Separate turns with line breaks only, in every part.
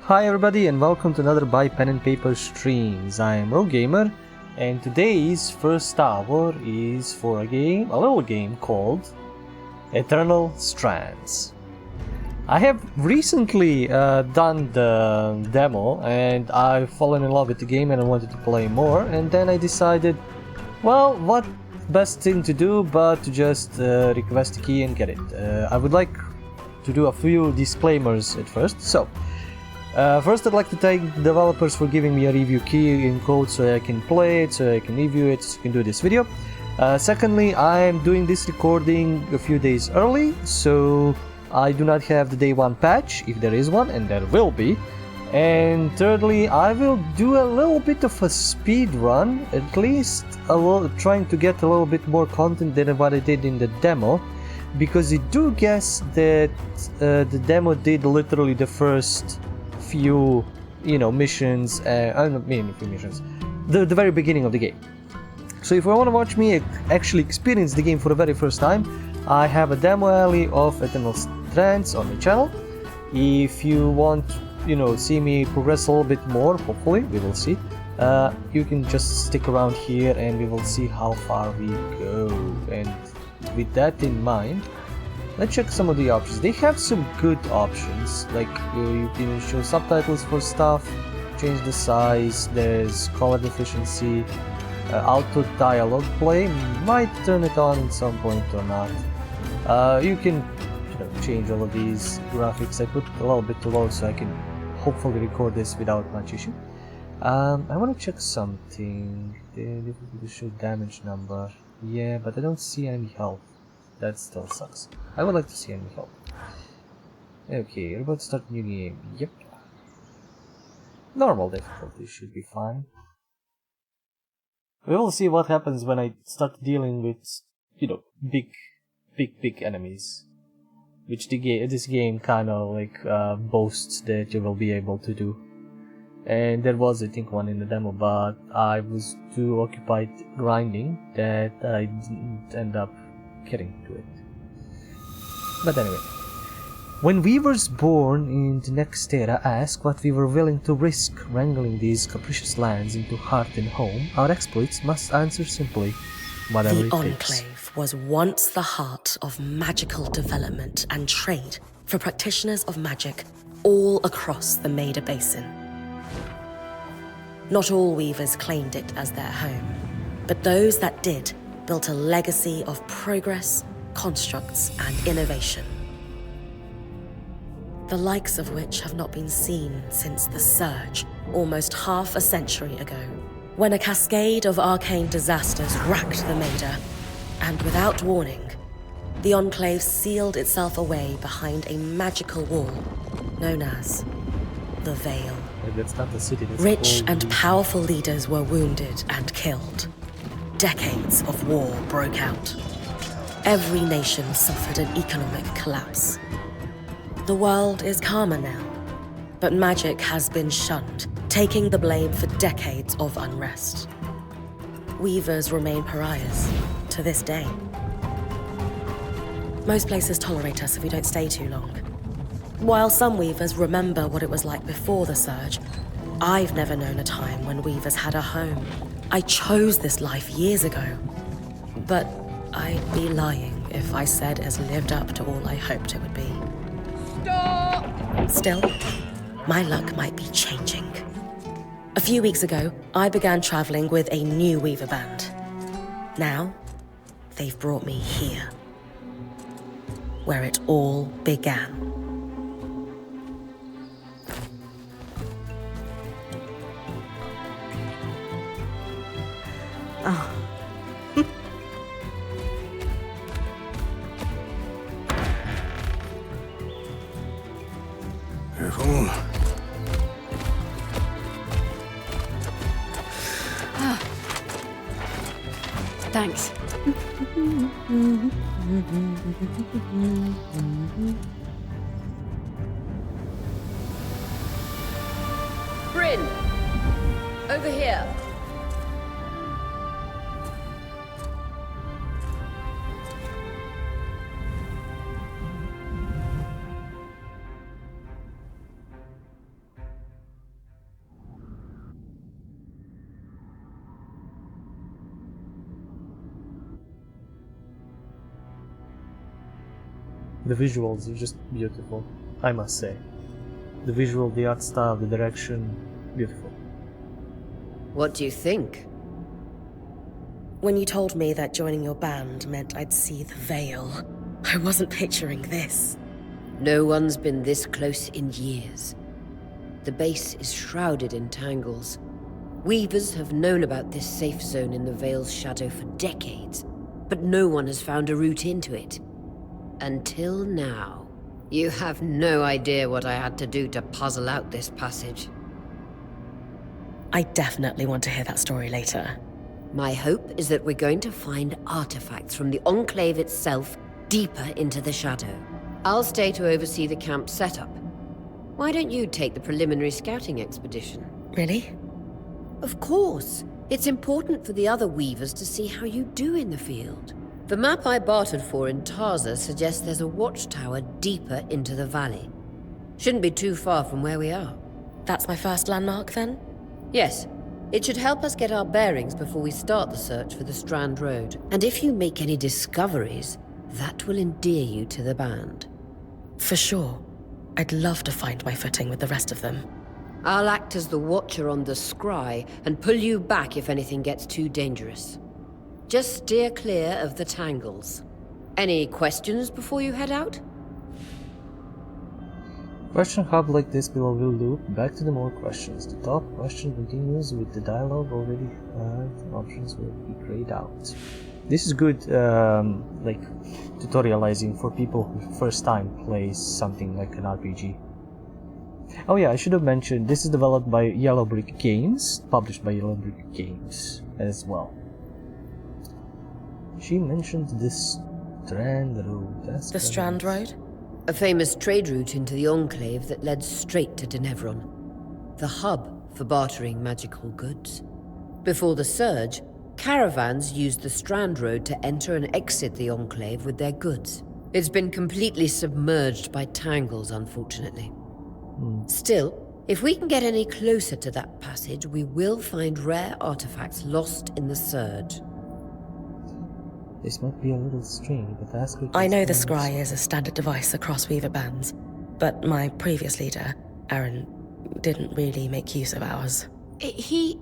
Hi everybody and welcome to another Buy Pen and Paper streams. I am Gamer, and today's first hour is for a little game called Eternal Strands. I have recently done the demo and I've fallen in love with the game and I wanted to play more, and then I decided, well, what best thing to do but to just request a key and get it. I would like to do a few disclaimers at first. First, I'd like to thank the developers for giving me a review key in code so I can play it, so I can review it, so I can do this video. Secondly, I am doing this recording a few days early, so I do not have the day 1 patch, if there is one, and there will be. And thirdly, I will do a little bit of a speed run, at least trying to get a little bit more content than what I did in the demo, because I do guess that the demo did literally the first few, missions, the very beginning of the game. So if you want to watch me actually experience the game for the very first time, I have a demo alley of Eternal Strands on my channel. If you want, see me progress a little bit more, hopefully, we will see, you can just stick around here and we will see how far we go. And with that in mind, let's check some of the options. They have some good options, like you can show subtitles for stuff, change the size, there's color efficiency, auto dialogue play, might turn it on at some point or not. You can change all of these graphics. I put a little bit too low so I can hopefully record this without much issue. I want to check something. They show damage number, yeah, but I don't see any health. That still sucks. I would like to see any help. Okay, you're about to start a new game. Yep. Normal difficulty should be fine. We will see what happens when I start dealing with, big enemies. Which this game kind of boasts that you will be able to do. And there was, I think, one in the demo, but I was too occupied grinding that I didn't end up getting to it. But anyway, when weavers born in the next era ask what we were willing to risk wrangling these capricious lands into heart and home, our exploits must answer simply, whatever it takes.
The Enclave was once the heart of magical development and trade for practitioners of magic all across the Maida Basin. Not all weavers claimed it as their home, but those that did built a legacy of progress, constructs, and innovation, the likes of which have not been seen since the Surge, almost half a century ago, when a cascade of arcane disasters racked the Maida, and without warning, the Enclave sealed itself away behind a magical wall known as the Veil.
That's not the city, that's
Rich and powerful leaders were wounded and killed. Decades of war broke out. Every nation suffered an economic collapse. The world is calmer now, but magic has been shunned, taking the blame for decades of unrest. Weavers remain pariahs to this day. Most places tolerate us if we don't stay too long. While some weavers remember what it was like before the Surge, I've never known a time when weavers had a home. I chose this life years ago, but I'd be lying if I said it's lived up to all I hoped it would be. Stop! Still, my luck might be changing. A few weeks ago, I began traveling with a new weaver band. Now, they've brought me here, where it all began. Oh.
Careful.
Thanks.
Bryn! Over here!
The visuals are just beautiful, I must say. The visual, the art style, the direction, beautiful.
What do you think?
When you told me that joining your band meant I'd see the Veil, I wasn't picturing this.
No one's been this close in years. The base is shrouded in tangles. Weavers have known about this safe zone in the Veil's shadow for decades, but no one has found a route into it. Until now. You have no idea what I had to do to puzzle out this passage.
I definitely want to hear that story later.
My hope is that we're going to find artifacts from the Enclave itself deeper into the shadow. I'll stay to oversee the camp setup. Why don't you take the preliminary scouting expedition?
Really?
Of course. It's important for the other Weavers to see how you do in the field. The map I bartered for in Tarza suggests there's a watchtower deeper into the valley. Shouldn't be too far from where we are.
That's my first landmark, then?
Yes. It should help us get our bearings before we start the search for the Strand Road. And if you make any discoveries, that will endear you to the band.
For sure. I'd love to find my footing with the rest of them.
I'll act as the watcher on the scry and pull you back if anything gets too dangerous. Just steer clear of the tangles. Any questions before you head out?
Question hub like this below will loop back to the more questions. The top question continues with the dialogue already had. Options will be grayed out. This is good, like, tutorializing for people who first time plays something like an RPG. Oh yeah, I should have mentioned, this is developed by Yellow Brick Games, published by Yellow Brick Games as well. She mentioned this Strand Road.
The Strand Road?
A famous trade route into the Enclave that led straight to Denevron. The hub for bartering magical goods. Before the Surge, caravans used the Strand Road to enter and exit the Enclave with their goods. It's been completely submerged by tangles, unfortunately. Still, if we can get any closer to that passage, we will find rare artifacts lost in the Surge.
This might be a little strange, but ask her.
I know the scry is a standard device across Weaver bands, but my previous leader, Aaron, didn't really make use of ours.
He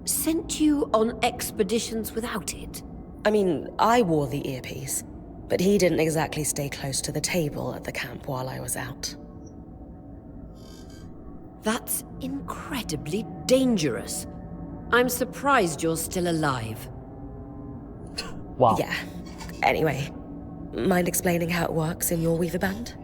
sent you on expeditions without it?
I mean, I wore the earpiece, but he didn't exactly stay close to the table at the camp while I was out.
That's incredibly dangerous. I'm surprised you're still alive.
Wow.
Yeah. Anyway, mind explaining how it works in your Weaver band?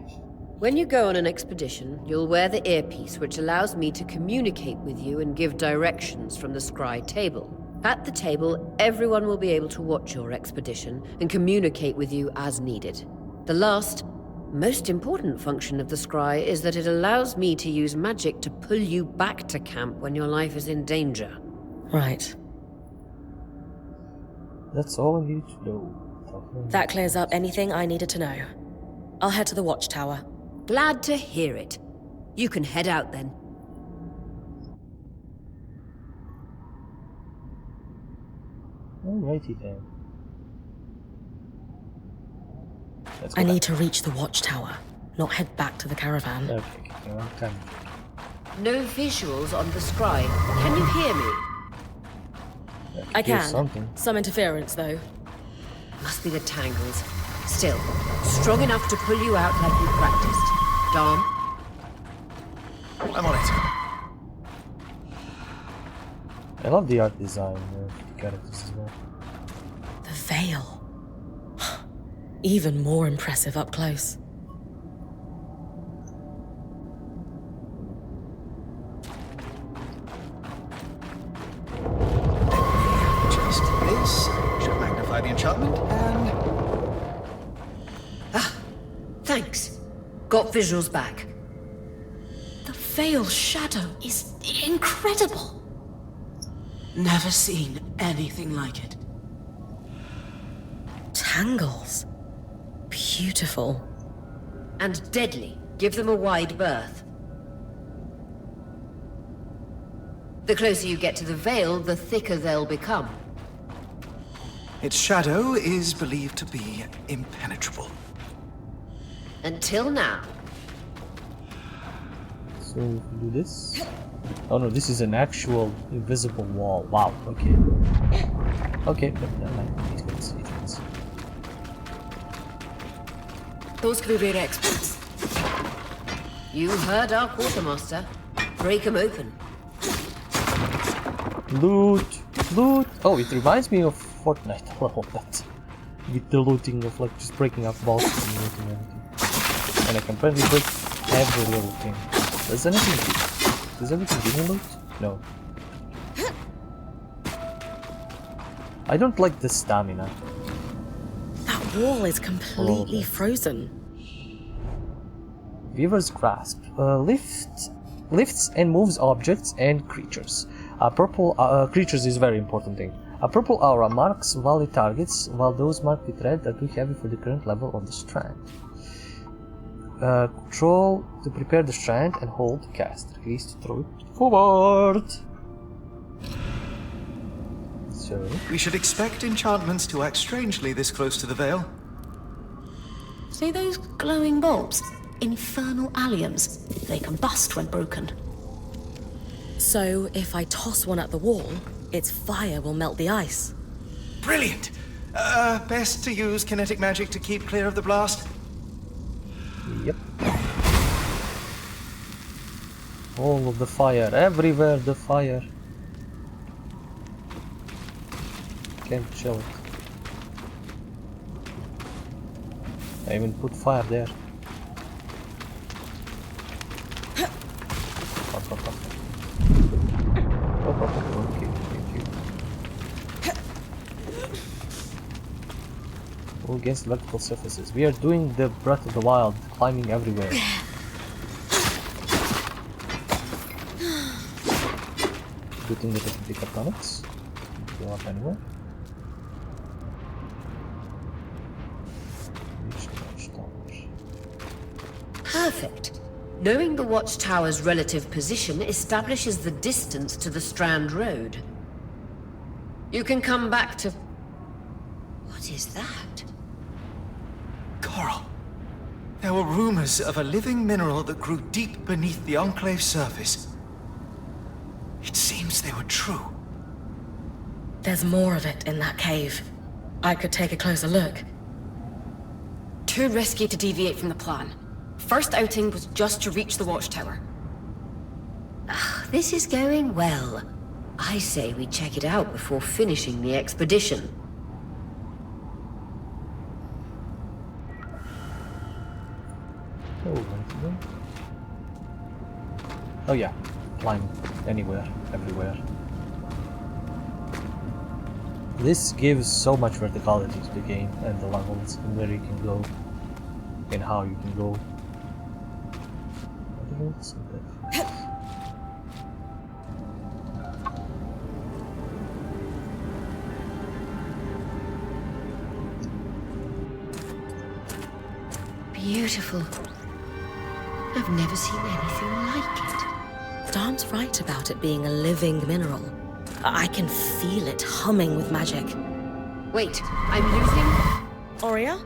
When you go on an expedition, you'll wear the earpiece, which allows me to communicate with you and give directions from the scry table. At the table, everyone will be able to watch your expedition and communicate with you as needed. The last, most important function of the scry is that it allows me to use magic to pull you back to camp when your life is in danger.
Right.
That's all I need to know.
That clears up anything I needed to know. I'll head to the watchtower.
Glad to hear it. You can head out then.
Alrighty then.
I need to reach the watchtower, not head back to the caravan.
Okay, well, time.
No visuals on the scry. Can you hear me?
I
Here's
can.
something.
Some interference, though.
Must be the tangles. Still, strong enough to pull you out like you practiced. Dom?
I'm on it.
I love the art design of the characters as well.
The Veil. Even more impressive up close.
Just this. Should magnify the enchantment and...
Thanks. Got visuals back.
The Veil shadow is incredible. Never seen anything like it.
Tangles. Beautiful.
And deadly. Give them a wide berth. The closer you get to the Veil, the thicker they'll become.
Its shadow is believed to be impenetrable.
Until now.
So if we do this. Oh no, this is an actual invisible wall. Wow, okay. Okay, but never mind. It fits, it fits.
Those could be rare exports.
You heard our quartermaster. Break them open.
Loot! Loot! Oh, it reminds me of Fortnite. I love that. With the looting of like just breaking up vaults and looting everything. And I can apparently break every little thing. Does everything give me loot? No. I don't like the stamina.
That wall is completely frozen.
Weaver's Grasp. Lifts and moves objects and creatures. Creatures is a very important thing. A purple aura marks valid targets, while those marked with red are too heavy for the current level of the strand. Control to prepare the strand and hold to cast. Release to throw it forward. So
We should expect enchantments to act strangely this close to the Veil.
See those glowing bulbs? Infernal alliums. They combust when broken.
So if I toss one at the wall, its fire will melt the ice.
Brilliant! Best to use kinetic magic to keep clear of the blast.
yep. All of the fire, everywhere the fire. Can't show it. I even put fire there. Up, up, up. Up, up, up. Okay, thank you. All against vertical surfaces. We are doing the Breath of the Wild, climbing everywhere. Good thing that I can pick up planets. Go up anywhere. Reach the watchtowers.
Perfect. Knowing the watchtower's relative position establishes the distance to the Strand Road. You can come back to... What is that?
Coral. There were rumors of a living mineral that grew deep beneath the Enclave's surface. It seems they were true.
There's more of it in that cave. I could take a closer look.
Too risky to deviate from the plan. First outing was just to reach the watchtower.
This is going well. I say we check it out before finishing the expedition.
Oh, anything? Oh yeah, climb anywhere, everywhere. This gives so much verticality to the game and the levels and where you can go and how you can go.
Beautiful. I've never seen anything like it.
Dom's right about it being a living mineral. I can feel it humming with magic.
Wait, I'm losing...
Aurea?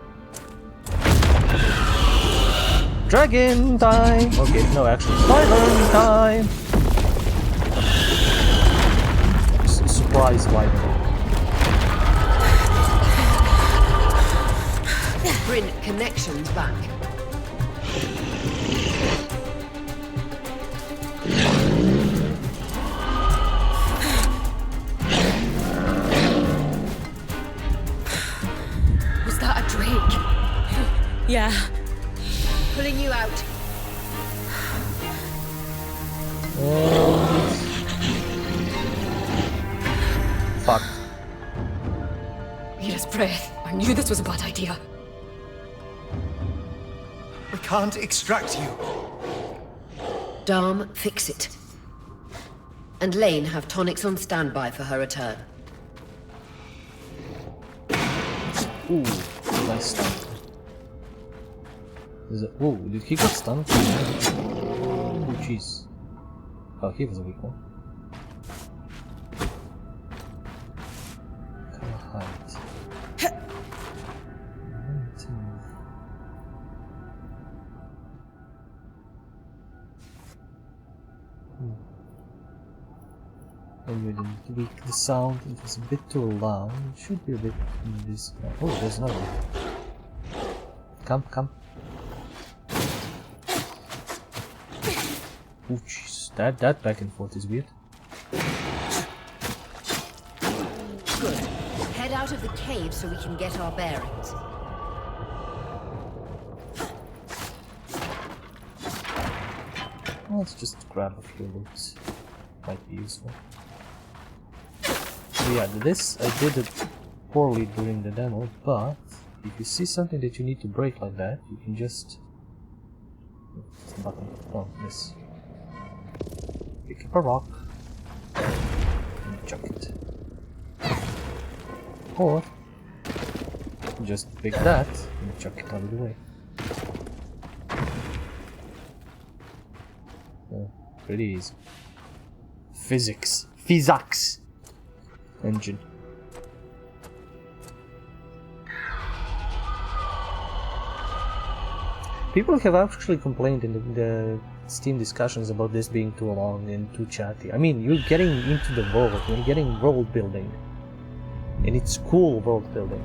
Dragon time! Okay, no, actually, Wyvern time! Surprise Wyvern.
Bryn, connections back.
Was that a drake?
Yeah.
Pulling you out.
Fuck.
Mira's breath. I knew this was a bad idea.
We can't extract you.
Dom, fix it. And Lane have tonics on standby for her return.
Ooh, nice stun. Ooh, did he get stunned? Oh, jeez. Oh, he was a weak one. And we didn't tweak the sound, it was a bit too loud. It should be a bit in this. Oh, there's another one. Come, come. Oh jeez, that back and forth is weird.
Good. Head out of the cave so we can get our bearings.
Let's just grab a few loots. Might be useful. So yeah, this I did it poorly during the demo, but if you see something that you need to break like that, you can just... button. Oh, this. Pick up a rock and chuck it. Or just pick that and chuck it out of the way. Oh, pretty easy. Physics. Engine. People have actually complained in the Steam discussions about this being too long and too chatty. I mean, you're getting into the world, you're getting world building. And it's cool world building.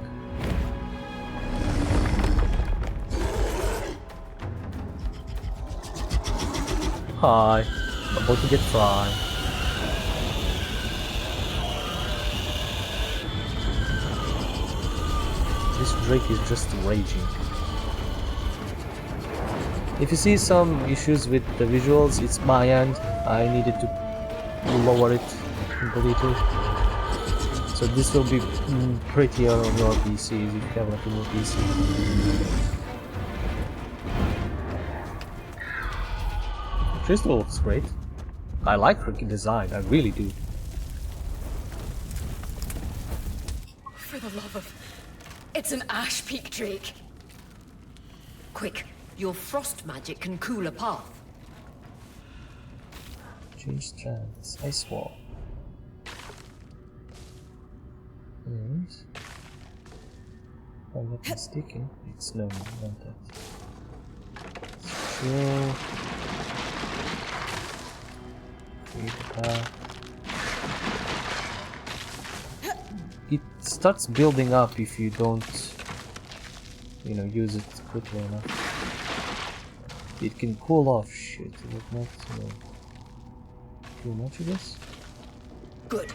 Hi, I'm about to get fried. This Drake is just raging. If you see some issues with the visuals, it's my end. I needed to lower it completely. So this will be prettier on your PCs if you have like a new PC. Crystal looks great. I like her design, I really do.
For the love of... It's an Ash Peak Drake.
Quick, your frost magic can cool a path.
Change strands, ice wall. And... if I'm not mistaken, it's no, not that. Sure. It starts building up if you don't, you know, use it quickly enough. It can cool off shit, but not too much of this.
Good.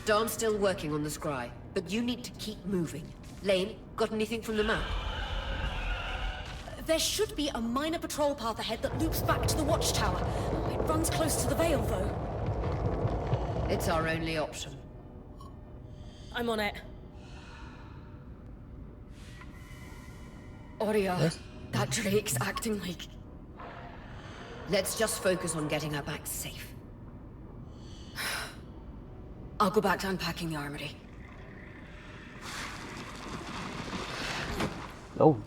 Darn's still working on the scry, but you need to keep moving. Lane, got anything from the map?
There should be a minor patrol path ahead that loops back to the watchtower. It runs close to the Vale, though.
It's our only option.
I'm on it. Aurea,
Yes?
that Drake's acting like...
Let's just focus on getting her back safe.
I'll go back to unpacking the armory.
Oh,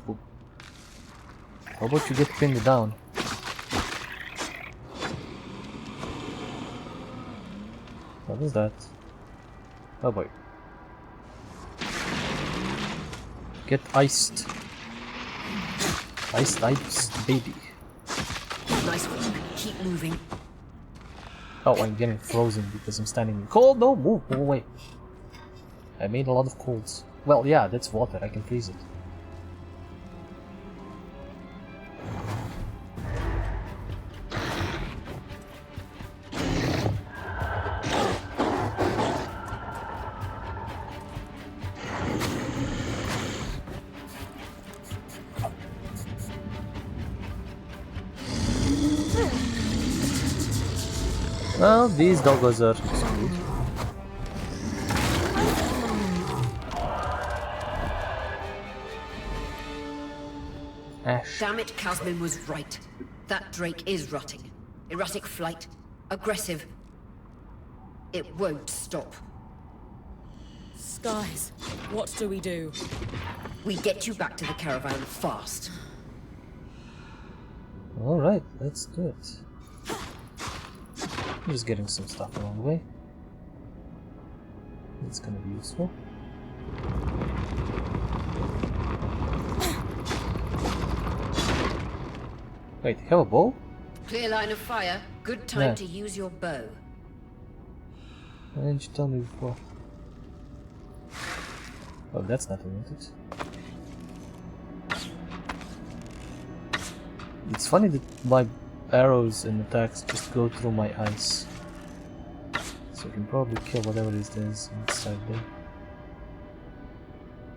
how about you get pinned down? What is that? Oh boy. Get iced. Iced baby.
Nice work. Keep moving.
Oh, I'm getting frozen because I'm standing in cold. No, move away. I made a lot of colds. Well, yeah, that's water. I can freeze it. Well, these doggos are screwed. Ash.
Damn it, Casmin was right. That Drake is rotting. Erratic flight. Aggressive. It won't stop.
Skies, what do we do?
We get you back to the caravan fast.
Alright, let's do it. I'm just getting some stuff along the way. It's gonna be useful. Wait, have a bow?
Clear line of fire. Good time
Yeah.
to use your bow.
Why didn't you tell me before? Oh, that's not wanted. It's funny that my arrows and attacks just go through my eyes. So I can probably kill whatever it is inside there.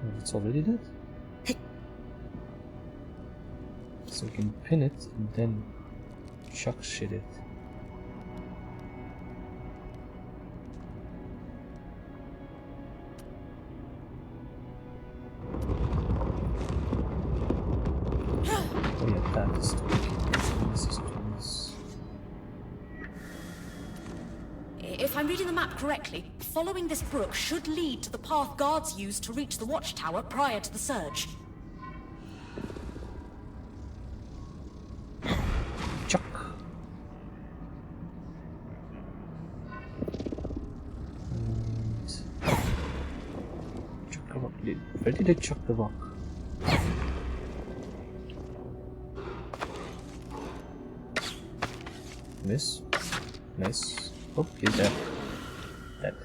Oh, it's already dead? So we can pin it and then chuck shit it. Oh yeah, that is tools.
If I'm reading the map correctly, following this brook should lead to the path guards used to reach the watchtower prior to the surge.
Chuck. And chuck the rock. Where did I chuck the rock? Miss. Miss. Oh, he's dead. Dead.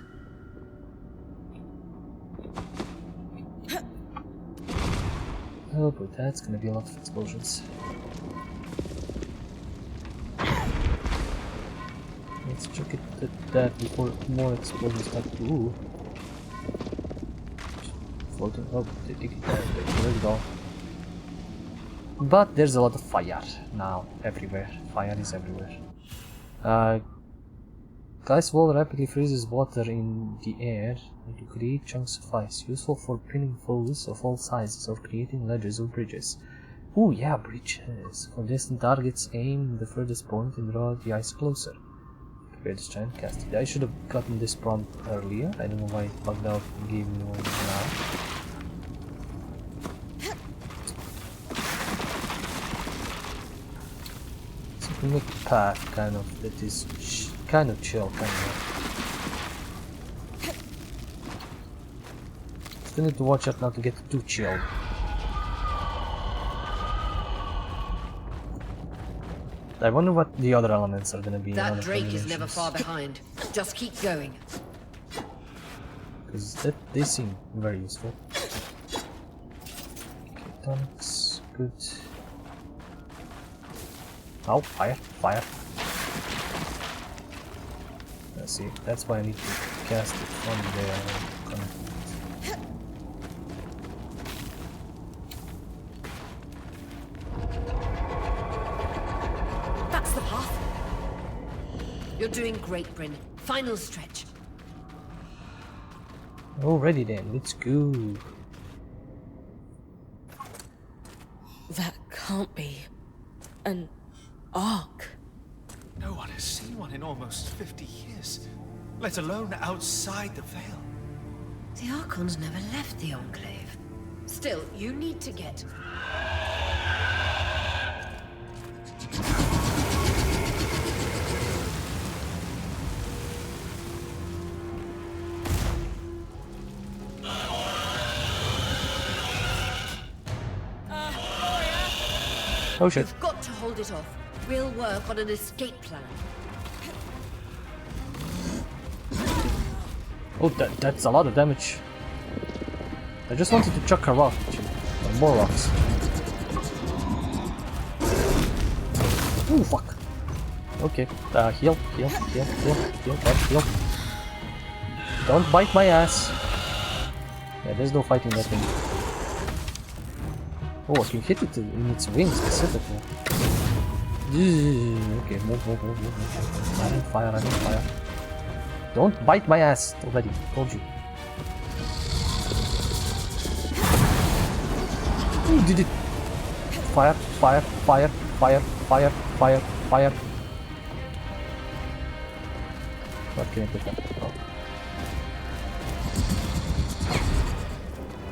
Oh, but that's gonna be a lot of explosions. Let's check it at that before more explosions start. Ooh. Floating. Oh, they take it down. There we go. But there's a lot of fire now, everywhere. Fire is everywhere. Ice wall rapidly freezes water in the air to create chunks of ice, useful for pinning foes of all sizes or creating ledges or bridges. Ooh, yeah, bridges. For distant targets, aim the furthest point and draw the ice closer. Prepare the strand, cast it. I should have gotten this prompt earlier. I don't know why it bugged out and gave me one now. So we make a path kind of that is kind of chill, kind of. Still need to watch out not to get too chilled. I wonder what the other elements are gonna be.
That Drake is never far behind. Just keep going.
Because they seem very useful. Okay, tonics, good. Oh, fire, fire. Let's see, that's why I need to cast it from there.
That's the path.
You're doing great, Bryn. Final stretch.
Alrighty then, let's go.
That can't be an ark.
No one has seen one in almost 50 years, let alone outside the Veil.
The Archons never left the Enclave. Still, you need to get...
Oh shit.
You've got to hold it off. We'll work on an escape plan.
Oh, that's a lot of damage. I just wanted to chuck a rock at you. Or more rocks. Ooh, fuck. Okay, heal. Heal. Don't bite my ass. Yeah, there's no fighting that thing. Oh, I can hit it in its wings specifically. Okay, move. I'm on fire. Don't bite my ass already, told you. Ooh, did it. Fire. What can I put that?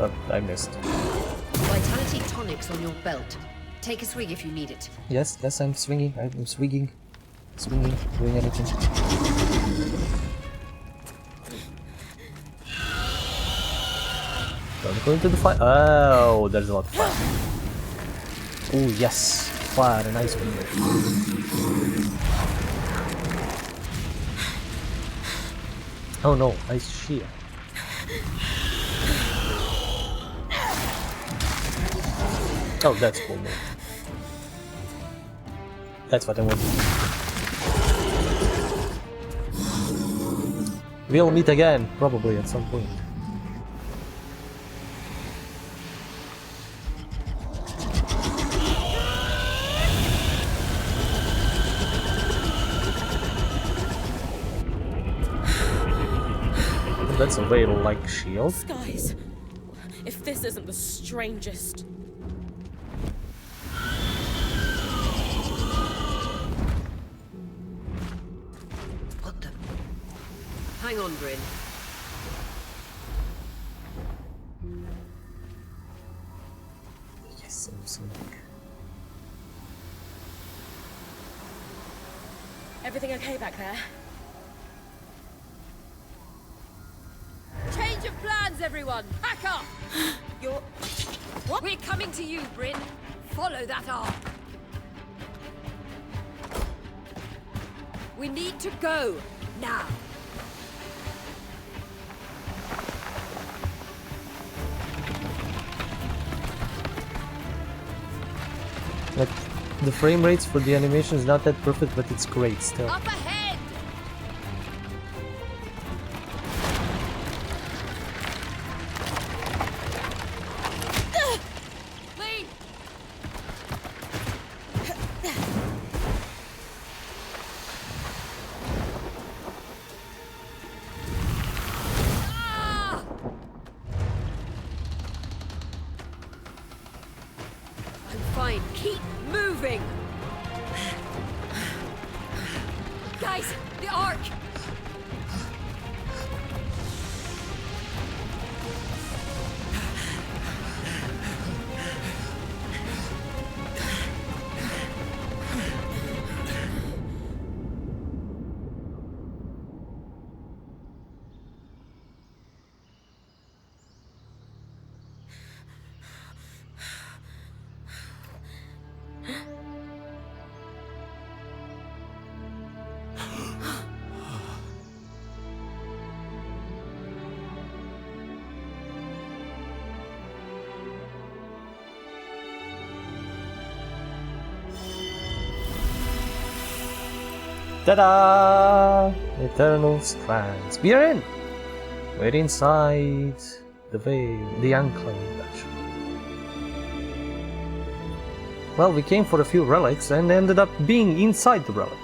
Oh, I missed.
Vitality tonics on your belt. Take a swig if you need it.
Yes, I'm swinging. I'm swinging, doing anything. Don't go into the fire. Oh, there's a lot of fire. Oh yes, fire and ice cream. Oh no, nice shield. Oh, that's cool. That's what I want. We'll meet again, probably at some point. That's a whale-like shield.
Skies. If this isn't the strangest.
What the? Hang on, Bryn.
Yes, I'm seeing.
Everything okay back there?
Change of plans, everyone! Pack up!
You're... What?
We're coming to you, Bryn. Follow that arc. We need to go, now.
Like, the frame rates for the animation is not that perfect, but it's great still.
Up ahead! Lead! Ah! I'm fine. Keep moving! Guys, the arc!
Ta-da! Eternal Strands. We are in! We're inside the veil, the Enclave, actually. Well, we came for a few relics and ended up being inside the relic.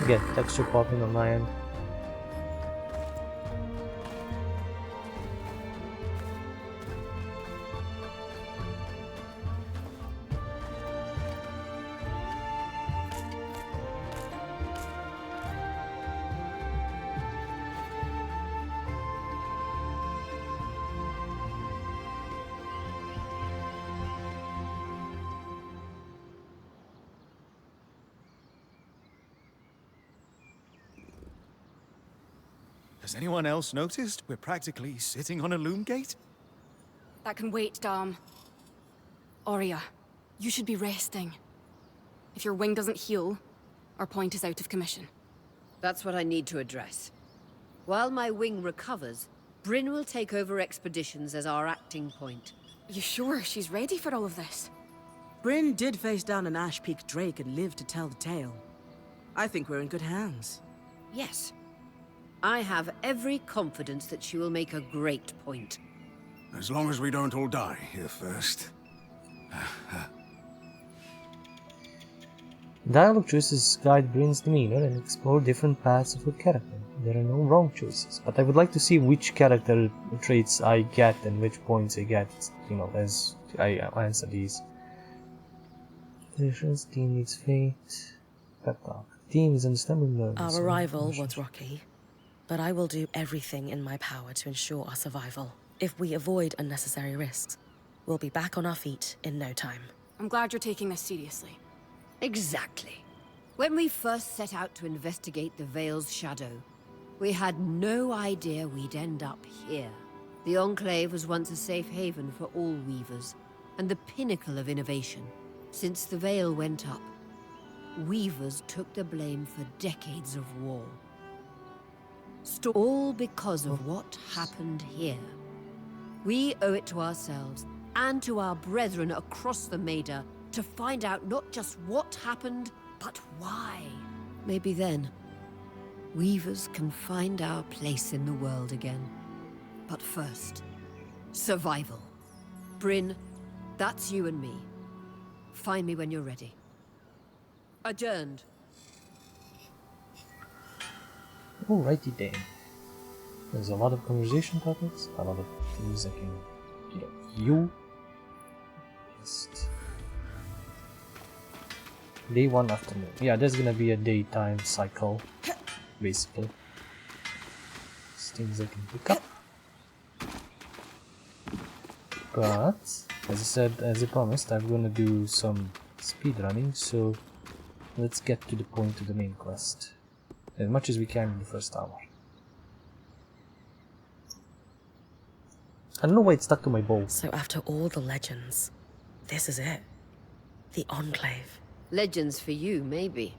Again, texture popping on my end.
Has anyone else noticed we're practically sitting on a loom gate?
That can wait, Dom. Aurea, you should be resting. If your wing doesn't heal, our point is out of commission.
That's what I need to address. While my wing recovers, Bryn will take over expeditions as our acting point.
You sure she's ready for all of this?
Bryn did face down an Ash Peak Drake and lived to tell the tale. I think we're in good hands.
Yes. I have every confidence that she will make a great point.
As long as we don't all die here first.
Dialogue choices guide Bryn's demeanor and explore different paths of her character. There are no wrong choices, but I would like to see which character traits I get and which points I get, you know, as I answer these. Team needs fate. Pep talk. Team is understandably nervous.
Our arrival was rocky, but I will do everything in my power to ensure our survival. If we avoid unnecessary risks, we'll be back on our feet in no time.
I'm glad you're taking this seriously.
Exactly. When we first set out to investigate the Veil's shadow, we had no idea we'd end up here. The Enclave was once a safe haven for all Weavers, and the pinnacle of innovation. Since the Veil went up, Weavers took the blame for decades of war. All because of what happened here. We owe it to ourselves and to our brethren across the Maida to find out not just what happened, but why. Maybe then, Weavers can find our place in the world again. But first, survival. Bryn, that's you and me. Find me when you're ready. Adjourned.
Alrighty then. There's a lot of conversation topics, a lot of things I can, you know, view. Just day 1 afternoon. Yeah, there's gonna be a daytime cycle, basically. These things I can pick up. But as I said, as I promised, I'm gonna do some speed running. So let's get to the point of the main quest as much as we can in the first hour. I don't know why it's stuck to my bow.
So after all the legends, this is it. The Enclave.
Legends for you, maybe.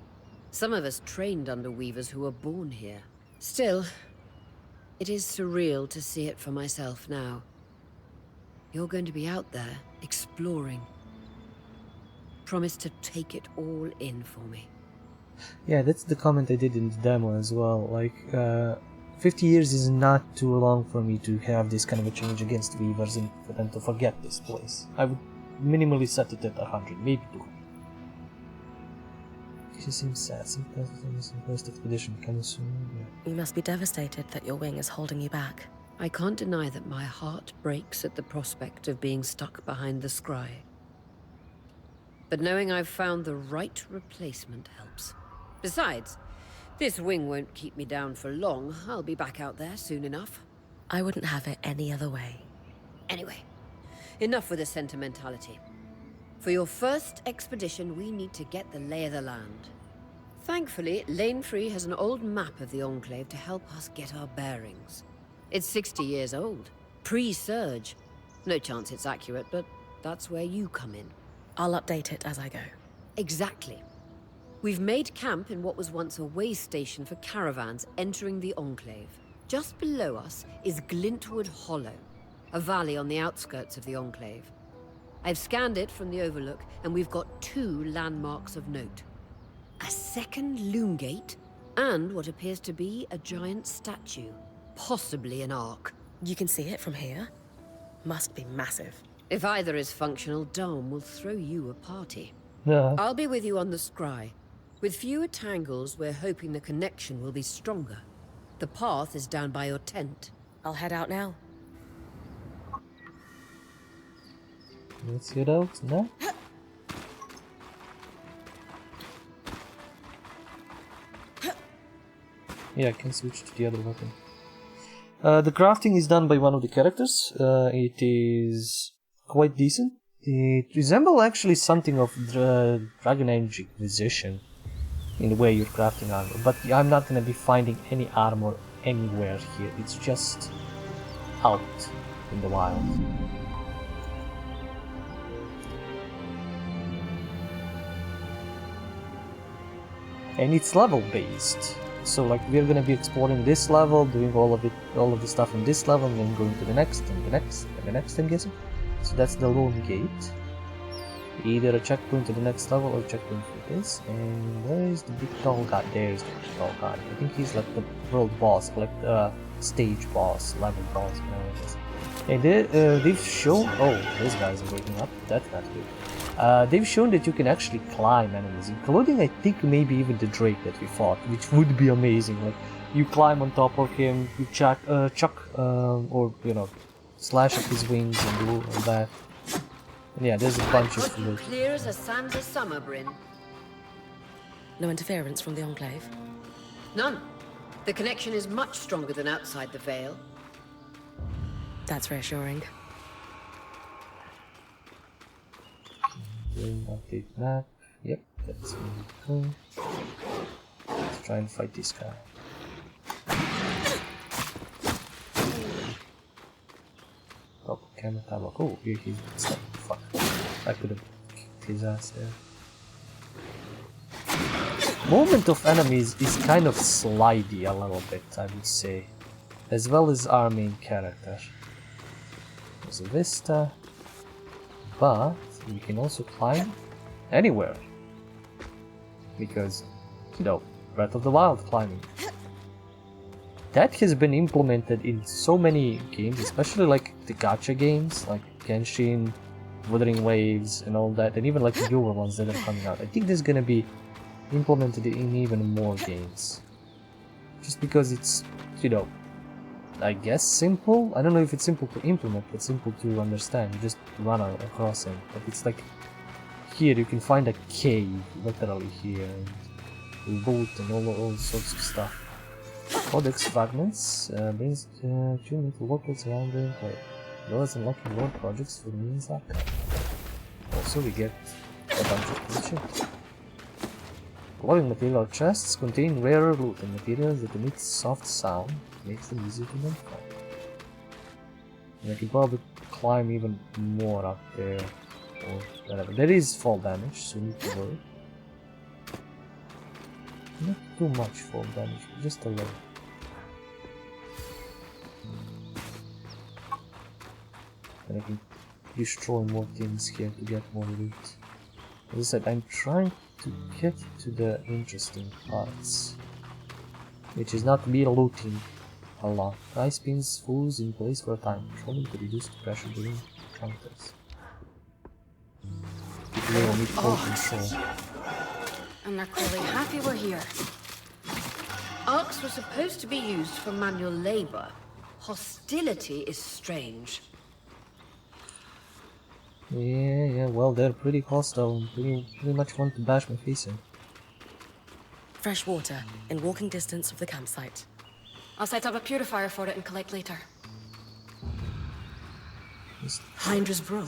Some of us trained under Weavers who were born here. Still, it is surreal to see it for myself now. You're going to be out there, exploring. Promise to take it all in for me.
Yeah, that's the comment I did in the demo as well. Like, 50 years is not too long for me to have this kind of a change against Weavers and for them to forget this place. I would minimally set it at 100, maybe 200. She seems sad. Some first expedition coming soon. Yeah.
You must be devastated that your wing is holding you back.
I can't deny that my heart breaks at the prospect of being stuck behind the scry. But knowing I've found the right replacement helps. Besides, this wing won't keep me down for long. I'll be back out there soon enough.
I wouldn't have it any other way.
Anyway, enough with the sentimentality. For your first expedition, we need to get the lay of the land. Thankfully, Lane Free has an old map of the Enclave to help us get our bearings. It's 60 years old, pre-Surge. No chance it's accurate, but that's where you come in.
I'll update it as I go.
Exactly. We've made camp in what was once a way station for caravans entering the Enclave. Just below us is Glintwood Hollow, a valley on the outskirts of the Enclave. I've scanned it from the overlook, and we've got 2 landmarks of note. A second loom gate, and what appears to be a giant statue. Possibly an ark.
You can see it from here? Must be massive.
If either is functional, Dom will throw you a party.
Yeah.
I'll be with you on the scry. With fewer tangles, we're hoping the connection will be stronger. The path is down by your tent.
I'll head out now.
Let's get out now. Yeah, I can switch to the other weapon. The crafting is done by one of the characters. It is quite decent. It resembles actually something of the Dragon Age Inquisition in the way you're crafting armor, but I'm not gonna be finding any armor anywhere here. It's just out in the wild. And it's level based. So like we're gonna be exploring this level, doing all of the stuff in this level, and then going to the next and the next and the next, I'm guessing. So that's the lone gate. Either a checkpoint to the next level or a checkpoint for this. And where is the big tall guy? There's the big tall guy. I think he's like the world boss, like the stage boss, level boss, whatever it is. And they've shown... Oh, these guys are waking up. That's not good. They've shown that you can actually climb enemies, including, I think, maybe even the Drake that we fought, which would be amazing. Like, you climb on top of him, you chuck, or, you know, slash at his wings and do all that. And yeah, there's a bunch of loot.
Clear as a sands of summer, Bryn.
No interference from the Enclave?
None. The connection is much stronger than outside the Vale.
That's reassuring.
Update map. Yep, that's cool. Let's try and fight this guy. Oh, camera tabak. Oh, here he's stuck. Fuck. I could have kicked his ass there. Movement of enemies is kind of slidey a little bit, I would say. As well as our main character. There's a vista. But we can also climb anywhere. Because, you know, Breath of the Wild climbing. That has been implemented in so many games, especially like the gacha games, like Genshin, Wuthering Waves, and all that, and even like the newer ones that are coming out. I think there's gonna be implemented in even more games. Just because it's, you know, I guess simple? I don't know if it's simple to implement, but simple to understand. You just run across it. But it's like, here you can find a cave, literally here, and loot and all sorts of stuff. Codex fragments brings 2 little locals around the enclave. Those unlocking more projects for me and Zaka. Also, we get a bunch of cool shit. Glowing material chests contain rarer loot and materials that emit soft sound, makes them easier to identify. And I can probably climb even more up there, or whatever. There is fall damage, so need to worry. Not too much fall damage, just a little. And I can destroy more things here to get more loot. As I said, I'm trying to get to the interesting parts, which is not me looting a lot. Ice pins fools in place for a time, controlling to reduce the pressure during encounters. People will need full control.
And they're clearly happy we're here.
Arcs were supposed to be used for manual labor. Hostility is strange.
Yeah, well, they're pretty hostile and pretty much want to bash my face in.
Fresh water, in walking distance of the campsite.
I'll set up a purifier for it and collect later.
Hindra's Brook,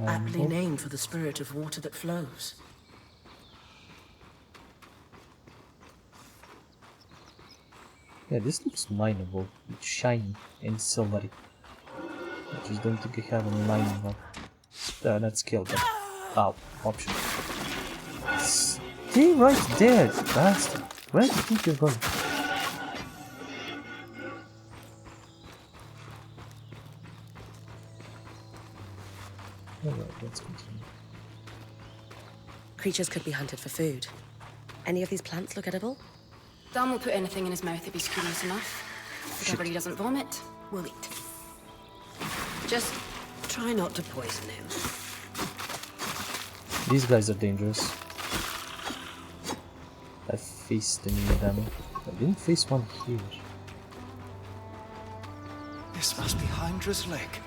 aptly named for the spirit of water that flows.
Yeah, this looks mineable. It's shiny and silvery. I just don't think I have a mining up. Not skill, but option. Stay right there, you bastard. Where do you think you're going? Alright, let's continue.
Creatures could be hunted for food. Any of these plants look edible?
Dan will put anything in his mouth if he's curious enough. Whatever he doesn't vomit, we'll eat.
Just try not to poison him.
These guys are dangerous. I faced any of them. I didn't face one here.
This must be Hindra's Lake.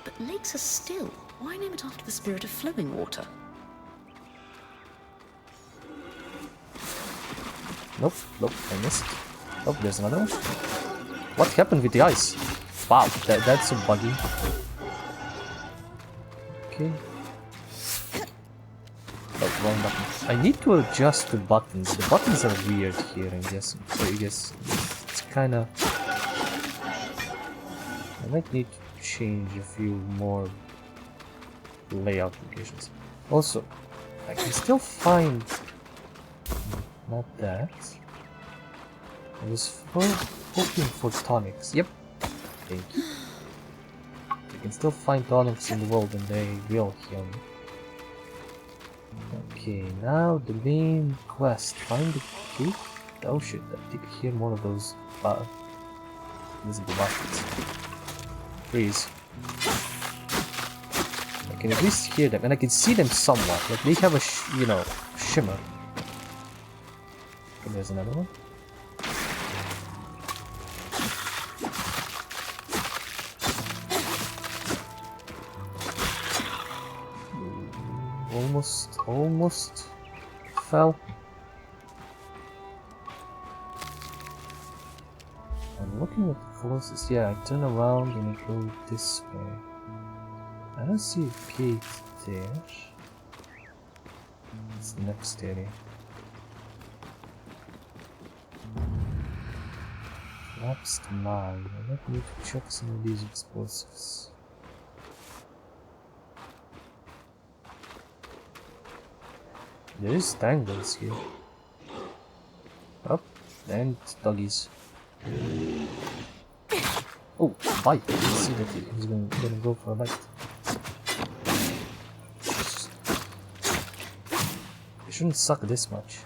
But lakes are still. Why name it after the spirit of flowing water?
Nope, I missed. Oh, there's another one. What happened with the ice? Wow, that's so buggy. Okay. Oh, wrong button. I need to adjust the buttons. The buttons are weird here, I'm guessing. So I guess it's kinda... I might need to change a few more layout locations. Also, I can still find... Not that. I was hoping for tonics. Yep. Thank you. You can still find tonics in the world and they will heal me. Okay, now the main quest. Find the key. Oh shit, I think I hear more of those invisible bastards. Freeze. I can at least hear them, and I can see them somewhat. Like they have a, you know, shimmer. Okay, there's another one. Almost fell. I'm looking at the closest. Yeah, I turn around and I go this way. I don't see a gate there. It's the next area. Perhaps the mine. I might need to check some of these explosives. There is tangles here. Up and doggies. Oh, bite! I didn't see that he was gonna go for a bite. It shouldn't suck this much.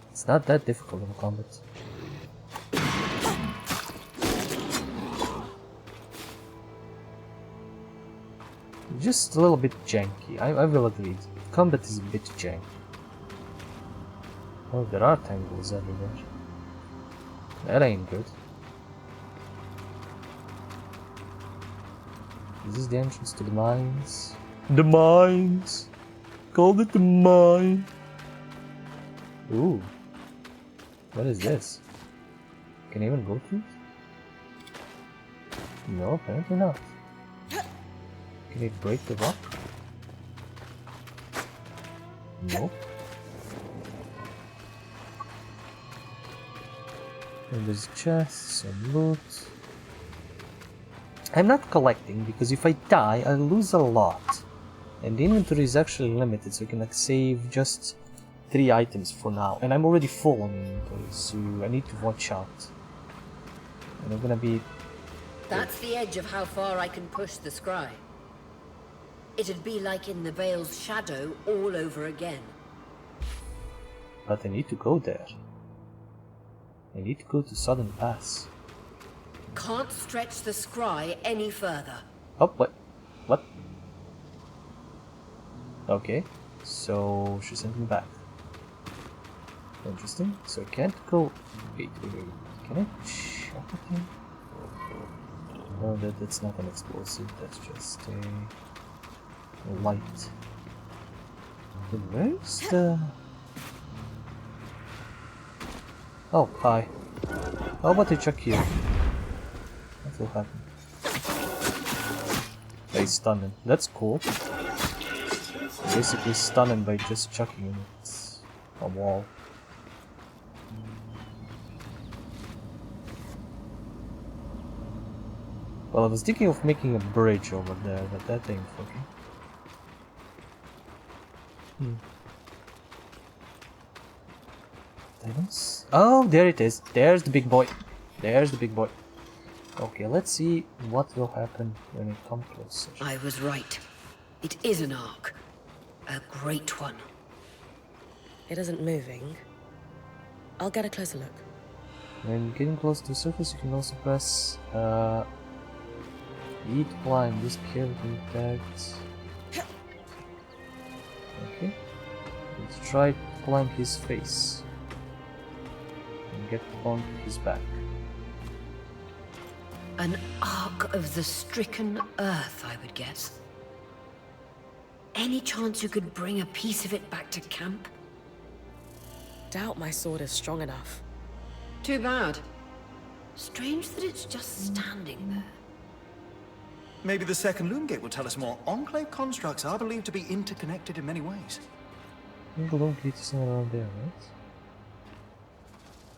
It's not that difficult in combat. Just a little bit janky. I will agree. Combat is a bit janky. Oh, there are tangles everywhere. That ain't good. Is this the entrance to the mines? The mines! Called it the mine! Ooh. What is this? Can I even go through it? No, apparently not. Can it break the rock? Nope. And there's chests, some loot. I'm not collecting because if I die, I lose a lot. And the inventory is actually limited, so you can like save just 3 items for now. And I'm already full on inventory, so I need to watch out. And I'm gonna be...
That's the edge of how far I can push the scry. It'd be like in the Veil's shadow all over again.
But I need to go there. I need to go to Southern Pass.
Can't stretch the scry any further.
Oh, what? What? Okay, so she sent me back. Interesting. So I can't go... Wait. Can I shot at him? No, that's not an explosive, that's just a light. But where's the... Oh, hi. How about I chuck you? What will happen? They stun him. That's cool. Basically stun him by just chucking him at a wall. Well, I was thinking of making a bridge over there, but that ain't working. Oh, there it is. There's the big boy. There's the big boy. Okay, let's see what will happen when it comes closer.
I was right. It is an arc. A great one.
It isn't moving. I'll get a closer look.
When getting close to the surface, you can also press E to climb. This careful contact. Okay. Let's try to climb his face. And get onto his back.
An arc of the stricken earth, I would guess. Any chance you could bring a piece of it back to camp?
Doubt my sword is strong enough.
Too bad. Strange that it's just standing there.
Maybe the second loom gate will tell us more. Enclave constructs are believed to be interconnected in many ways.
The loom gate is somewhere around there, right?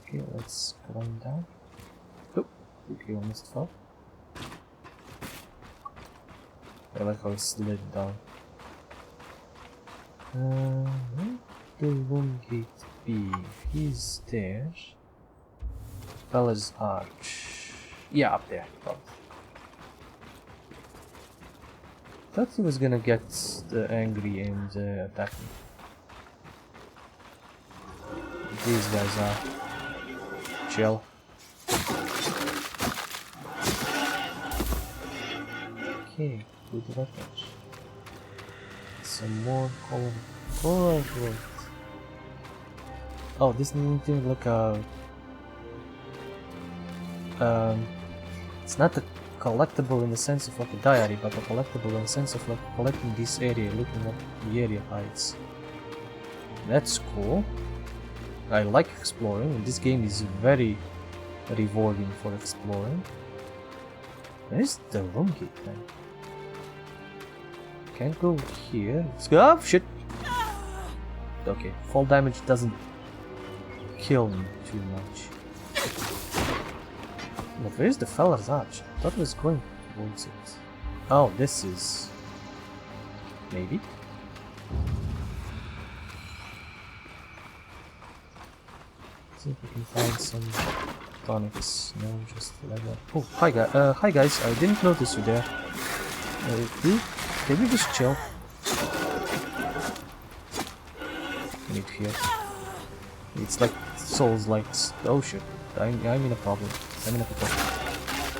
Okay, let's climb down. Oh, okay, almost fell. I like how it slid down. Where the loom gate be? If he's there. Bella's Arch. Yeah, up there, probably. Thought he was gonna get angry and attack me. These guys are chill. Okay, good weapons. Some more coral growth. Oh, this needs to look it's not a collectible in the sense of like a diary, but a collectible in the sense of like collecting this area, looking at the area heights. That's cool. I like exploring, and this game is very rewarding for exploring. Where's the room gate then? Can't go here. Oh shit! Okay, fall damage doesn't kill me too much. But where's the Feller's Arch? I thought it was going towards it. Oh, this is... maybe? See if we can find some tonics. No, just leather. Oh, hi guys, I didn't notice you there. Can you just chill? Need here. It's like Souls lights. Oh shit. I'm in a problem. I'm in a pickle.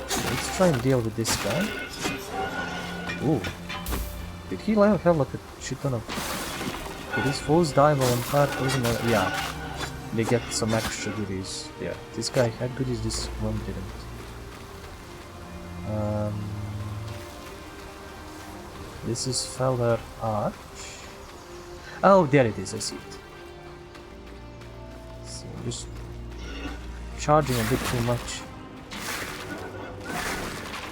Let's try and deal with this guy. Ooh. Did he have like a shit ton of... Did his foes die while on fire? Yeah. They get some extra goodies. Yeah. This guy had goodies, this one didn't. This is Feller Arch. Oh, there it is. I see it. So just charging a bit too much.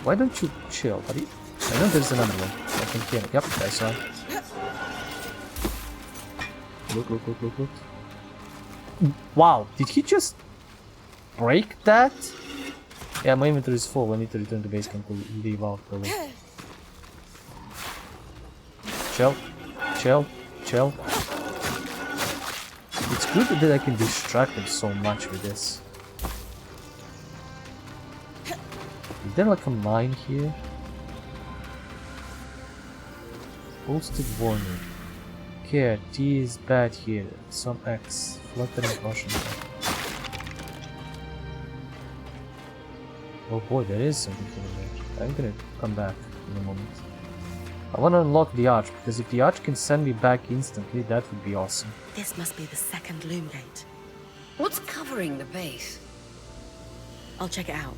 Why don't you chill, buddy? I know there's another one. I can kill it. Yep, I saw it. Look. Wow, did he just break that? Yeah, my inventory is full. I need to return to base camp to leave out the way. Chill. It's good that I can distract him so much with this. Is there like a mine here? Posted warning. Care, T is bad here. Some X. Fluttering caution. Oh boy, there is something there. I'm gonna come back in a moment. I want to unlock the arch, because if the arch can send me back instantly, that would be awesome.
This must be the second loom gate.
What's covering the base?
I'll check it out.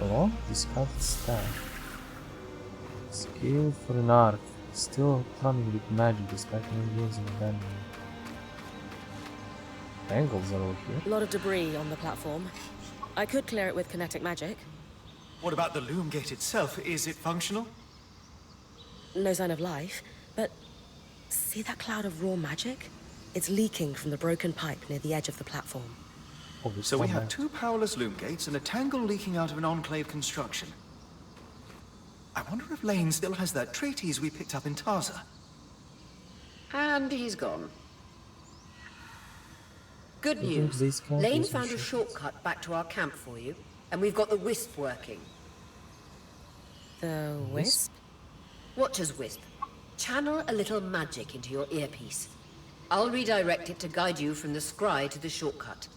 Oh, discounted staff. Skill for an art. Still plumbing with magic despite no use in abandonment. Angles are over here.
A lot of debris on the platform. I could clear it with kinetic magic.
What about the loom gate itself? Is it functional?
No sign of life, but see that cloud of raw magic? It's leaking from the broken pipe near the edge of the platform.
Oh,
So we have two powerless loom gates and a tangle leaking out of an enclave construction. I wonder if Lane still has that treatise we picked up in Taza.
And he's gone. Good
You think
news.
these can't
Lane
use
found a
machines?
shortcut back to our camp for you, and we've got the wisp working.
The wisp?
Watch as wisp. Channel a little magic into your earpiece. I'll redirect it to guide you from the scry to the shortcut.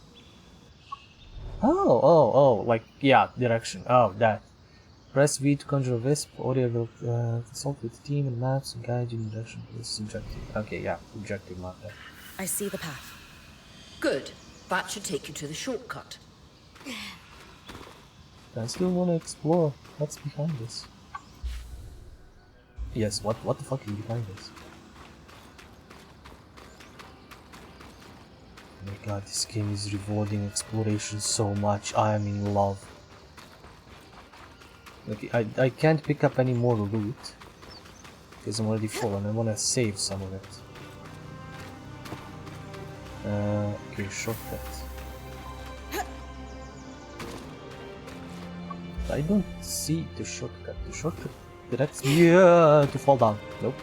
Oh, like, yeah, direction. Oh, that. Press V to conjure a wisp. Audio will consult with the team and maps and guide you in the direction to this objective. Okay, yeah, objective marker.
I see the path.
Good. That should take you to the shortcut.
I still want to explore what's behind this. Yes, what the fuck is behind this? Oh my god, this game is rewarding exploration so much. I am in love. Okay, I can't pick up any more loot because I'm already full and I want to save some of it. Okay, shortcut. I don't see the shortcut. The shortcut directs me to fall down. Nope.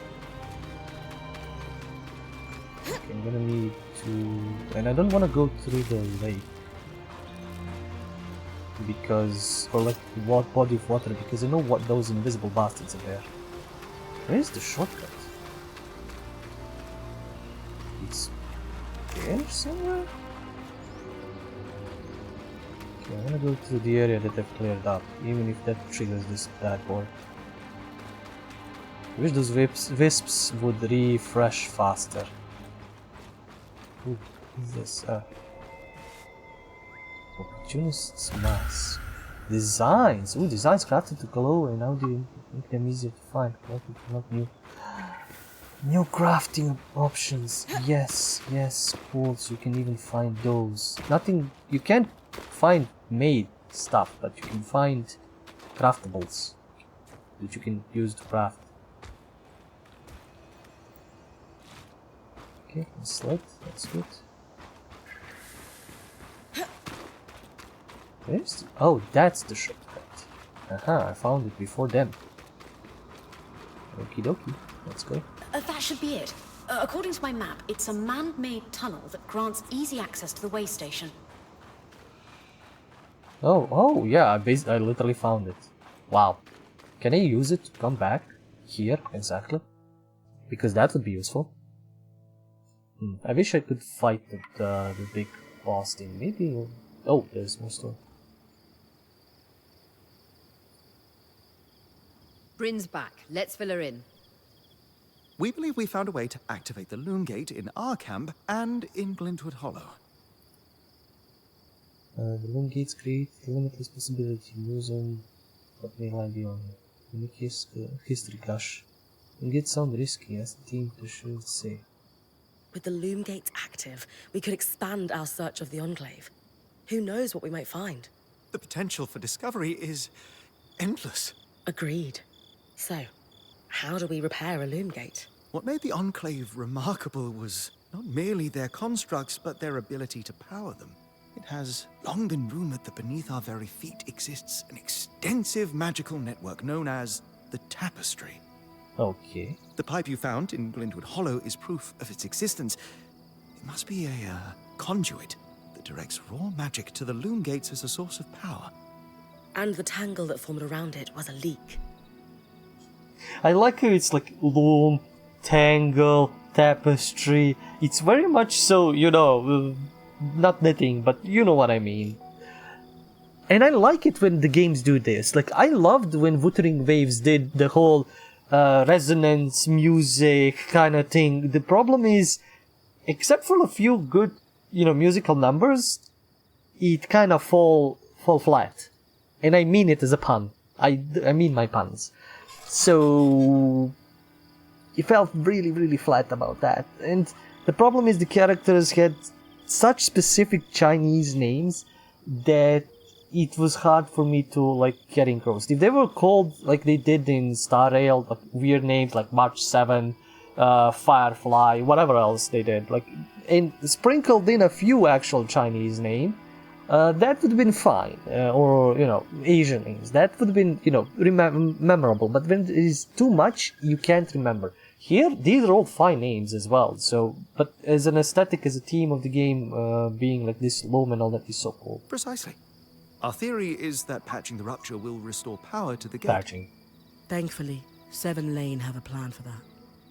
Okay, I'm gonna need to... And I don't want to go through the lake. Because... Or like what body of water, because I know what those invisible bastards are there. Where is the shortcut? It's... there somewhere? Okay, I'm gonna go through the area that I've cleared up, even if that triggers this bad boy. I wish those wisps would refresh faster. Ooh, what is this? Opportunist's mask. Designs! Ooh, designs crafted to glow and how do you make them easier to find? Not new. New crafting options. Yes, yes, cool. So you can even find those. Nothing, you can't find made stuff, but you can find craftables that you can use to craft. Okay, slit, that's good. Where's the, oh, that's the shortcut. Aha, I found it before them. Okie dokie, let's go.
That should be it. According to my map, it's a man-made tunnel that grants easy access to the way station.
Oh, yeah, I literally found it. Wow. Can I use it to come back? Here, exactly. Because that would be useful. I wish I could fight the big boss thing. Maybe... Oh, there's more stuff.
Bryn's back. Let's fill her in.
We believe we found a way to activate the Loom Gate in our camp and in Glintwood Hollow.
The Loom Gates create limitless possibility using what may lie beyond. Unique history clash. Loom Gates sound risky as the team should say.
With the Loom Gates active, we could expand our search of the Enclave. Who knows what we might find?
The potential for discovery is endless.
Agreed. So, how do we repair a Loom Gate?
What made the Enclave remarkable was not merely their constructs, but their ability to power them. It has long been rumored that beneath our very feet exists an extensive magical network known as the Tapestry.
Okay.
The pipe you found in Glintwood Hollow is proof of its existence. It must be a conduit that directs raw magic to the Loom Gates as a source of power.
And the tangle that formed around it was a leak.
I like how it's like loom, tangle, tapestry. It's very much so, you know, not knitting, but you know what I mean. And I like it when the games do this. Like, I loved when Wuthering Waves did the whole resonance music kind of thing. The problem is, except for a few good, you know, musical numbers, it kind of fall flat. And I mean it as a pun. I mean my puns. So it felt really, really flat about that. And the problem is the characters had such specific Chinese names that it was hard for me to like get engrossed. If they were called like they did in Star Rail, like weird names like March 7, Firefly, whatever else they did, like and sprinkled in a few actual Chinese names, that would have been fine. Or, you know, Asian names. That would have been, you know, memorable. But when it is too much, you can't remember. Here, these are all fine names as well. So, but as an aesthetic, as a theme of the game, being like this loam and all that is so cool.
Precisely. Our theory is that patching the rupture will restore power to the gate.
Patching.
Thankfully, Seven Lane have a plan for that.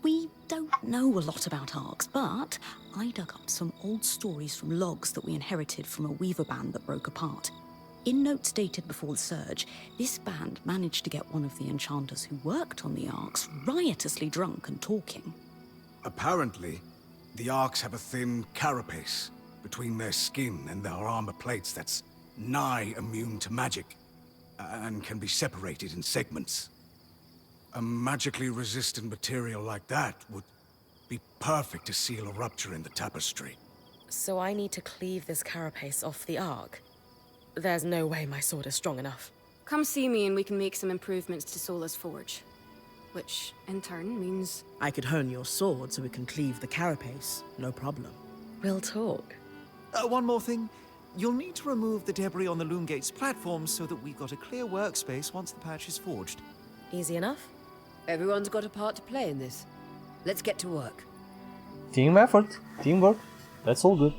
We don't know a lot about arcs, but I dug up some old stories from logs that we inherited from a weaver band that broke apart. In notes dated before the Surge, this band managed to get one of the enchanters who worked on the arcs riotously drunk and talking.
Apparently, the Arks have a thin carapace between their skin and their armor plates that's nigh immune to magic, and can be separated in segments. A magically resistant material like that would be perfect to seal a rupture in the tapestry.
So I need to cleave this carapace off the Ark? There's no way my sword is strong enough.
Come see me and we can make some improvements to Sola's forge. Which, in turn, means...
I could hone your sword so we can cleave the carapace, no problem.
We'll talk.
One more thing. You'll need to remove the debris on the Loom Gate's platform so that we've got a clear workspace once the patch is forged.
Easy enough?
Everyone's got a part to play in this. Let's get to work.
Team effort, teamwork, that's all good.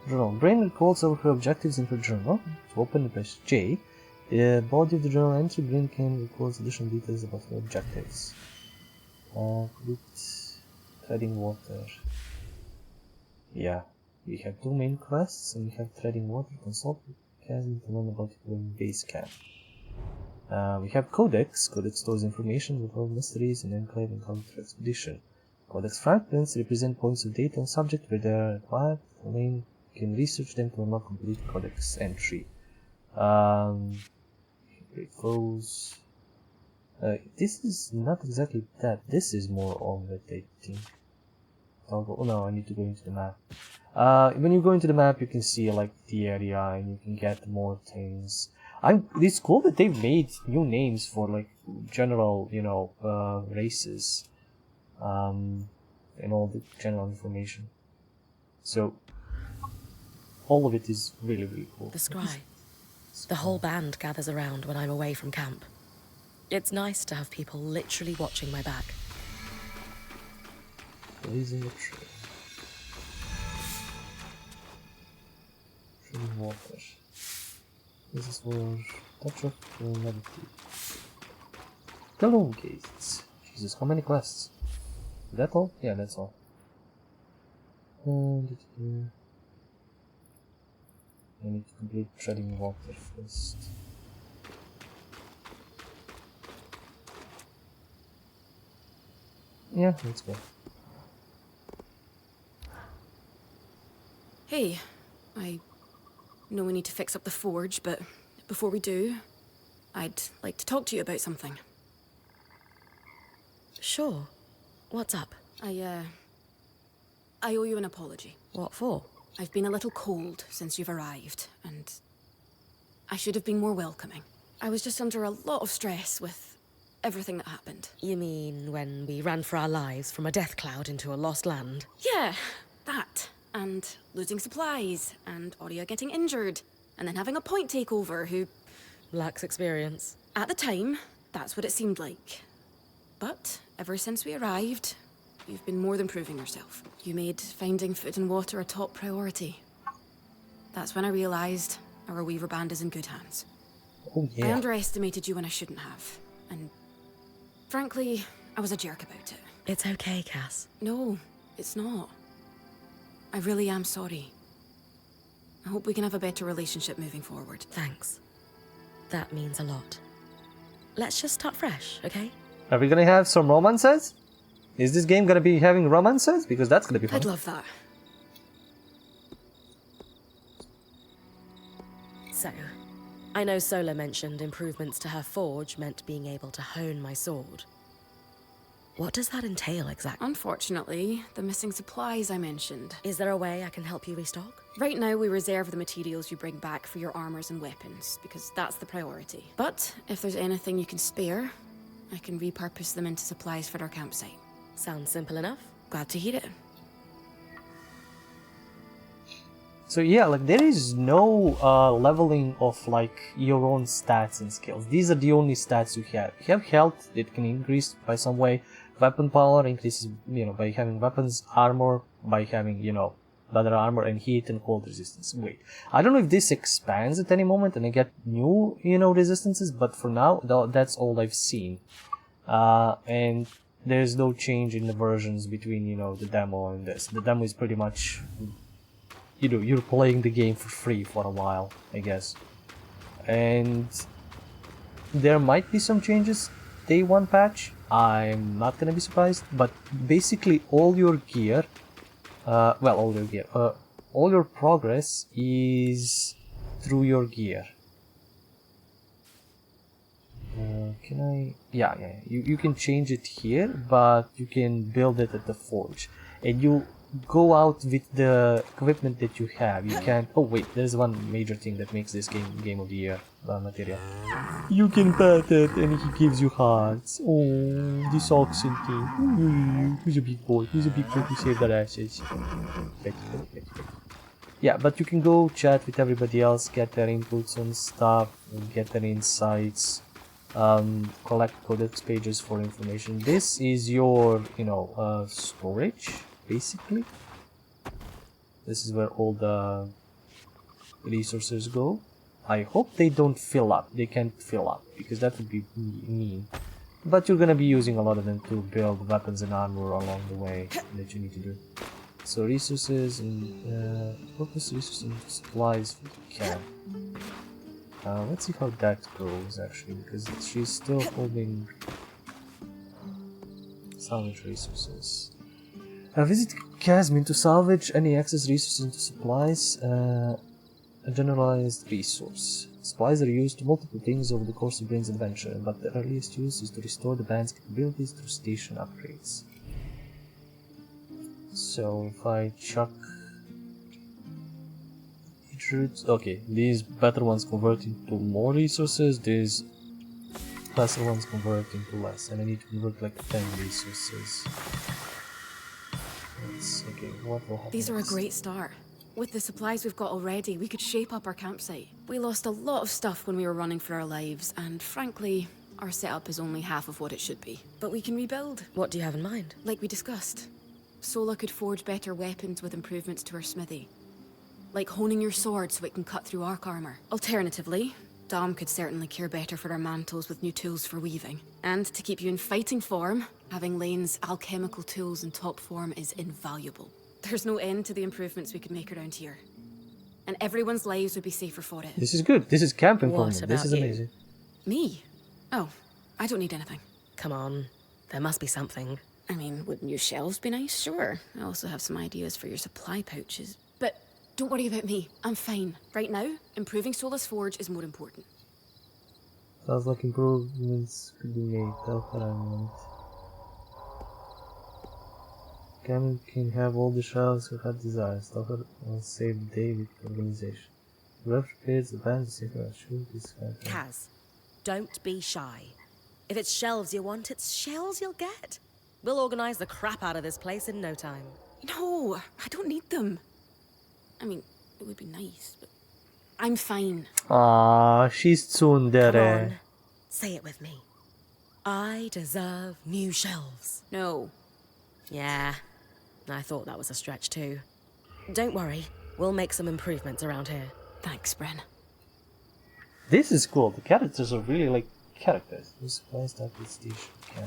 Journal. Brain records over her objectives in her journal. To open, press J. The body of the journal entry, Brain can record additional details about her objectives. Treading water. Yeah, we have two main quests and we have treading water. Consult Chasm to learn about your base camp. We have Codex. Codex stores information with all mysteries and enclave encounter expedition. Codex fragments represent points of data on subject where they are required. The main can research them to unlock complete Codex entry. Great foes. This is not exactly that. This is more of it, I think. Oh no, I need to go into the map. When you go into the map, you can see like the area and you can get more things. It's cool that they've made new names for like general, you know, races, and all the general information. So all of it is really, really cool.
The scry. The whole band gathers around when I'm away from camp. It's nice to have people literally watching my back.
Blazing a trail. Treading water. This is for touch of humanity. Hello, gates. Jesus, how many quests? Is that all? Yeah, that's all. And I need to complete treading water first. Yeah, let's go.
Hey, I know we need to fix up the forge, but before we do, I'd like to talk to you about something.
Sure. What's up?
I owe you an apology.
What for?
I've been a little cold since you've arrived, and I should have been more welcoming. I was just under a lot of stress with everything that happened.
You mean when we ran for our lives from a death cloud into a lost land?
Yeah, that. And losing supplies, and Aurea getting injured, and then having a point takeover who...
lacks experience.
At the time, that's what it seemed like. But ever since we arrived, you've been more than proving yourself. You made finding food and water a top priority. That's when I realized our Weaver band is in good hands.
Oh yeah.
I underestimated you when I shouldn't have. And frankly, I was a jerk about it.
It's okay, Cass.
No, it's not. I really am sorry. I hope we can have a better relationship moving forward.
Thanks. That means a lot. Let's just start fresh, okay?
Are we gonna have some romances? Is this game gonna be having romances? Because that's gonna be fun.
I'd love that.
So, I know Sola mentioned improvements to her forge meant being able to hone my sword. What does that entail exactly?
Unfortunately, the missing supplies I mentioned.
Is there a way I can help you restock?
Right now, we reserve the materials you bring back for your armors and weapons, because that's the priority. But if there's anything you can spare, I can repurpose them into supplies for our campsite.
Sounds simple enough.
Glad to hear it.
So yeah, like there is no leveling of like your own stats and skills. These are the only stats you have. You have health that can increase by some way. Weapon power increases, you know, by having weapons, armor, by having, you know, better armor and heat and cold resistance. Wait, I don't know if this expands at any moment and I get new, you know, resistances, but for now, that's all I've seen. And there's no change in the versions between, you know, the demo and this. The demo is pretty much, you know, you're playing the game for free for a while, I guess. And there might be some changes day one patch. I'm not gonna be surprised, but basically all your gear, all your progress is through your gear. Can I? Yeah. You can change it here, but you can build it at the forge, and you go out with the equipment that you have. You can't. Oh wait, there's one major thing that makes this game of the year material. You can pet it, and he gives you hearts. Oh, this oxen thing. He's a big boy. He's a big boy who saved our asses. Yeah, but you can go chat with everybody else, get their inputs on stuff, get their insights. Collect codex pages for information. This is your, you know, storage, basically. This is where all the resources go. I hope they don't fill up. They can't fill up, because that would be mean. But you're gonna be using a lot of them to build weapons and armor along the way that you need to do. So resources and focus resources and supplies for the camp. Let's see how that goes actually, because she's still holding salvage resources. Visit Casmin to salvage any excess resources into supplies. A generalized resource. Supplies are used to multiple things over the course of Brain's adventure, but the earliest use is to restore the band's capabilities through station upgrades. So if I chuck each route, okay, these better ones convert into more resources, these lesser ones convert into less, and I need to convert like 10 resources. Okay, what will happen
These are a
next?
great start. With the supplies we've got already, we could shape up our campsite. We lost a lot of stuff when we were running for our lives, and frankly, our setup is only half of what it should be. But we can rebuild.
What do you have in mind?
Like we discussed. Sola could forge better weapons with improvements to her smithy. Like honing your sword so it can cut through arc armor. Alternatively, Dom could certainly care better for our mantles with new tools for weaving. And to keep you in fighting form, having Lane's alchemical tools in top form is invaluable. There's no end to the improvements we could make around here. And everyone's lives would be safer for it.
This is good. This is camping for
What
me. This
about
is
you?
amazing.
Me? Oh, I don't need anything.
Come on, there must be something.
I mean, wouldn't your shelves be nice? Sure. I also have some ideas for your supply pouches. But don't worry about me. I'm fine. Right now, improving Sola's forge is more important.
Sounds like improvements could be made. Tell her I want. Cameron can have all the shells her heart desires. Tell her I'll save the day with the organization. Whoever prepares the band to save her shoot this kind of
Kaz, don't be shy. If it's shelves you want, it's shells you'll get. We'll organize the crap out of this place in no time.
No, I don't need them. I mean, it would be nice, but I'm fine.
Ah, she's
Come
tsundere.
on, say it with me. I deserve new shelves.
No.
Yeah, I thought that was a stretch too. Don't worry, we'll make some improvements around here.
Thanks, Bren.
This is cool. The characters are really like characters. This place that with station can.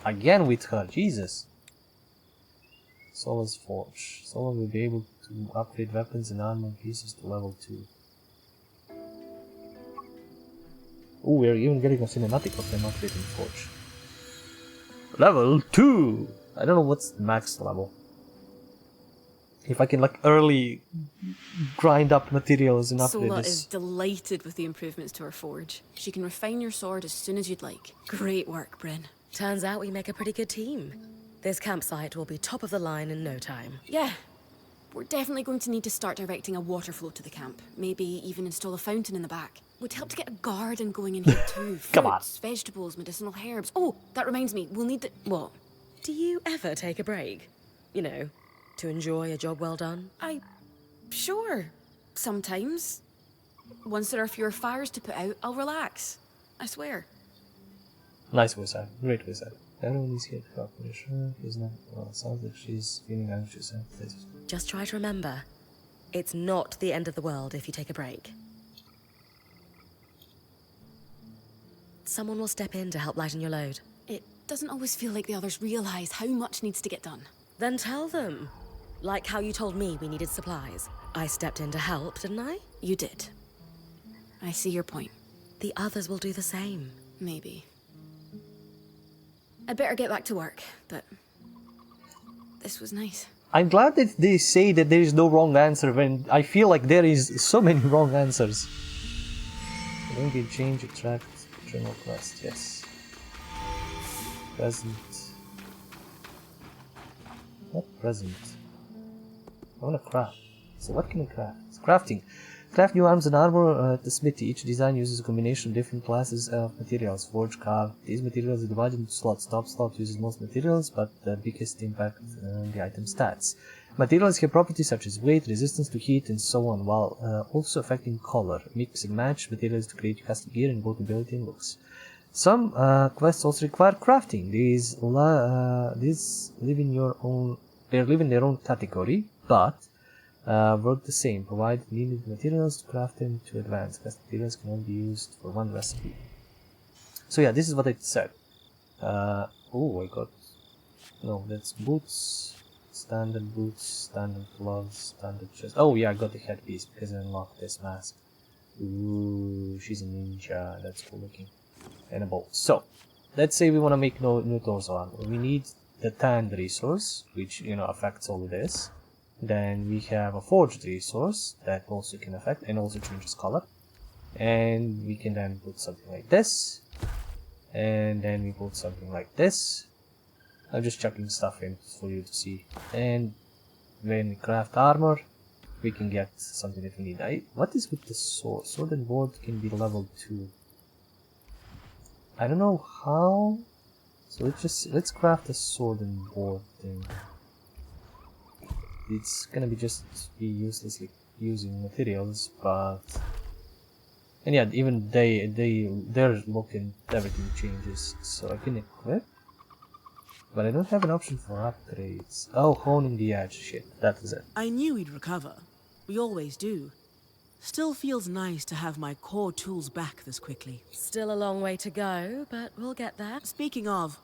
Again with her, Jesus. Sola's Forge. Sola will be able to upgrade weapons and armor pieces to level 2. Oh, we're even getting a cinematic of them upgrading Forge. Level 2! I don't know what's the max level. If I can like early grind up materials and upgrade
Sola
this.
is delighted with the improvements to her forge. She can refine your sword as soon as you'd like. Great work, Bren.
Turns out we make a pretty good team. This campsite will be top of the line in no time.
Yeah. We're definitely going to need to start directing a water flow to the camp. Maybe even install a fountain in the back. Would help to get a garden going in here too.
Come on.
Fruits, vegetables, medicinal herbs. Oh, that reminds me, we'll need the... What?
Do you ever take a break? You know, to enjoy a job well done?
Sure. Sometimes. Once there are fewer fires to put out, I'll relax. I swear.
Nice voice acting. Great voice acting. Everyone is here to help. Are you sure? He's not. Well, it sounds like she's feeling anxious.
Just try to remember, it's not the end of the world if you take a break. Someone will step in to help lighten your load.
It doesn't always feel like the others realize how much needs to get done.
Then tell them. Like how you told me we needed supplies. I stepped in to help, didn't I?
You did. I see your point.
The others will do the same.
Maybe. I'd better get back to work, but this was nice.
I'm glad that they say that there is no wrong answer when I feel like there is so many wrong answers. Don't get change, attract, journal quest, yes. Present. What present? I wanna craft. So what can I craft? It's crafting. Craft new arms and armor at the smithy. Each design uses a combination of different classes of materials. Forge, carve. These materials are divided into slots. Top slot uses most materials, but the biggest impact on the item stats. Materials have properties such as weight, resistance to heat, and so on, while also affecting color. Mix and match materials to create custom gear in both ability and looks. Some quests also require crafting. These live in your own. They live in their own category, but work the same. Provide needed materials to craft them to advance. Best materials can only be used for one recipe. So yeah, this is what I said. Oh, I got. No, that's boots. Standard boots, standard gloves, standard chest. Oh yeah, I got the headpiece because I unlocked this mask. Ooh, she's a ninja. That's cool looking. And a bow. So, let's say we want to make new torso armor. We need the tanned resource, which, you know, affects all of this. Then we have a forged resource that also can affect and also changes color. And we can then put something like this. And then we put something like this. I'm just chucking stuff in for you to see. And when we craft armor, we can get something that we need. What is with the sword? Sword and board can be level 2. I don't know how. So let's craft a sword and board thing. It's gonna be uselessly using materials, but and yeah, even their look and everything changes. So I can equip, but I don't have an option for upgrades. Oh, honing the edge. Shit, that is it.
I knew we'd recover. We always do. Still feels nice to have my core tools back this quickly.
Still a long way to go, but we'll get there.
Speaking of,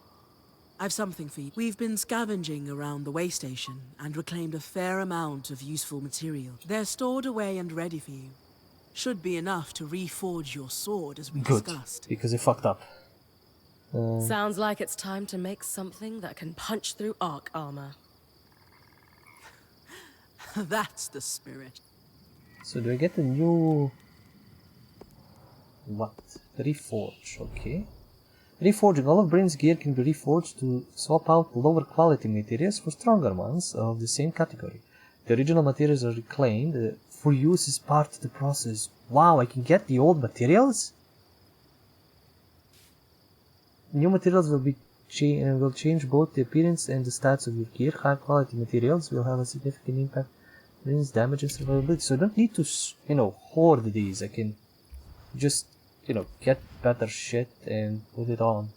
I've something for you. We've been scavenging around the way station and reclaimed a fair amount of useful material. They're stored away and ready for you. Should be enough to reforge your sword as we discussed.
Because it fucked up.
Sounds like it's time to make something that can punch through arc armor.
That's the spirit.
So do I get a new... What? Reforge, okay. Reforging. All of Brain's gear can be reforged to swap out lower quality materials for stronger ones of the same category. The original materials are reclaimed for use as part of the process. Wow, I can get the old materials? New materials will change both the appearance and the stats of your gear. High quality materials will have a significant impact on damage and survivability. So I don't need to, you know, hoard these. I can just, you know, get better shit and put it on.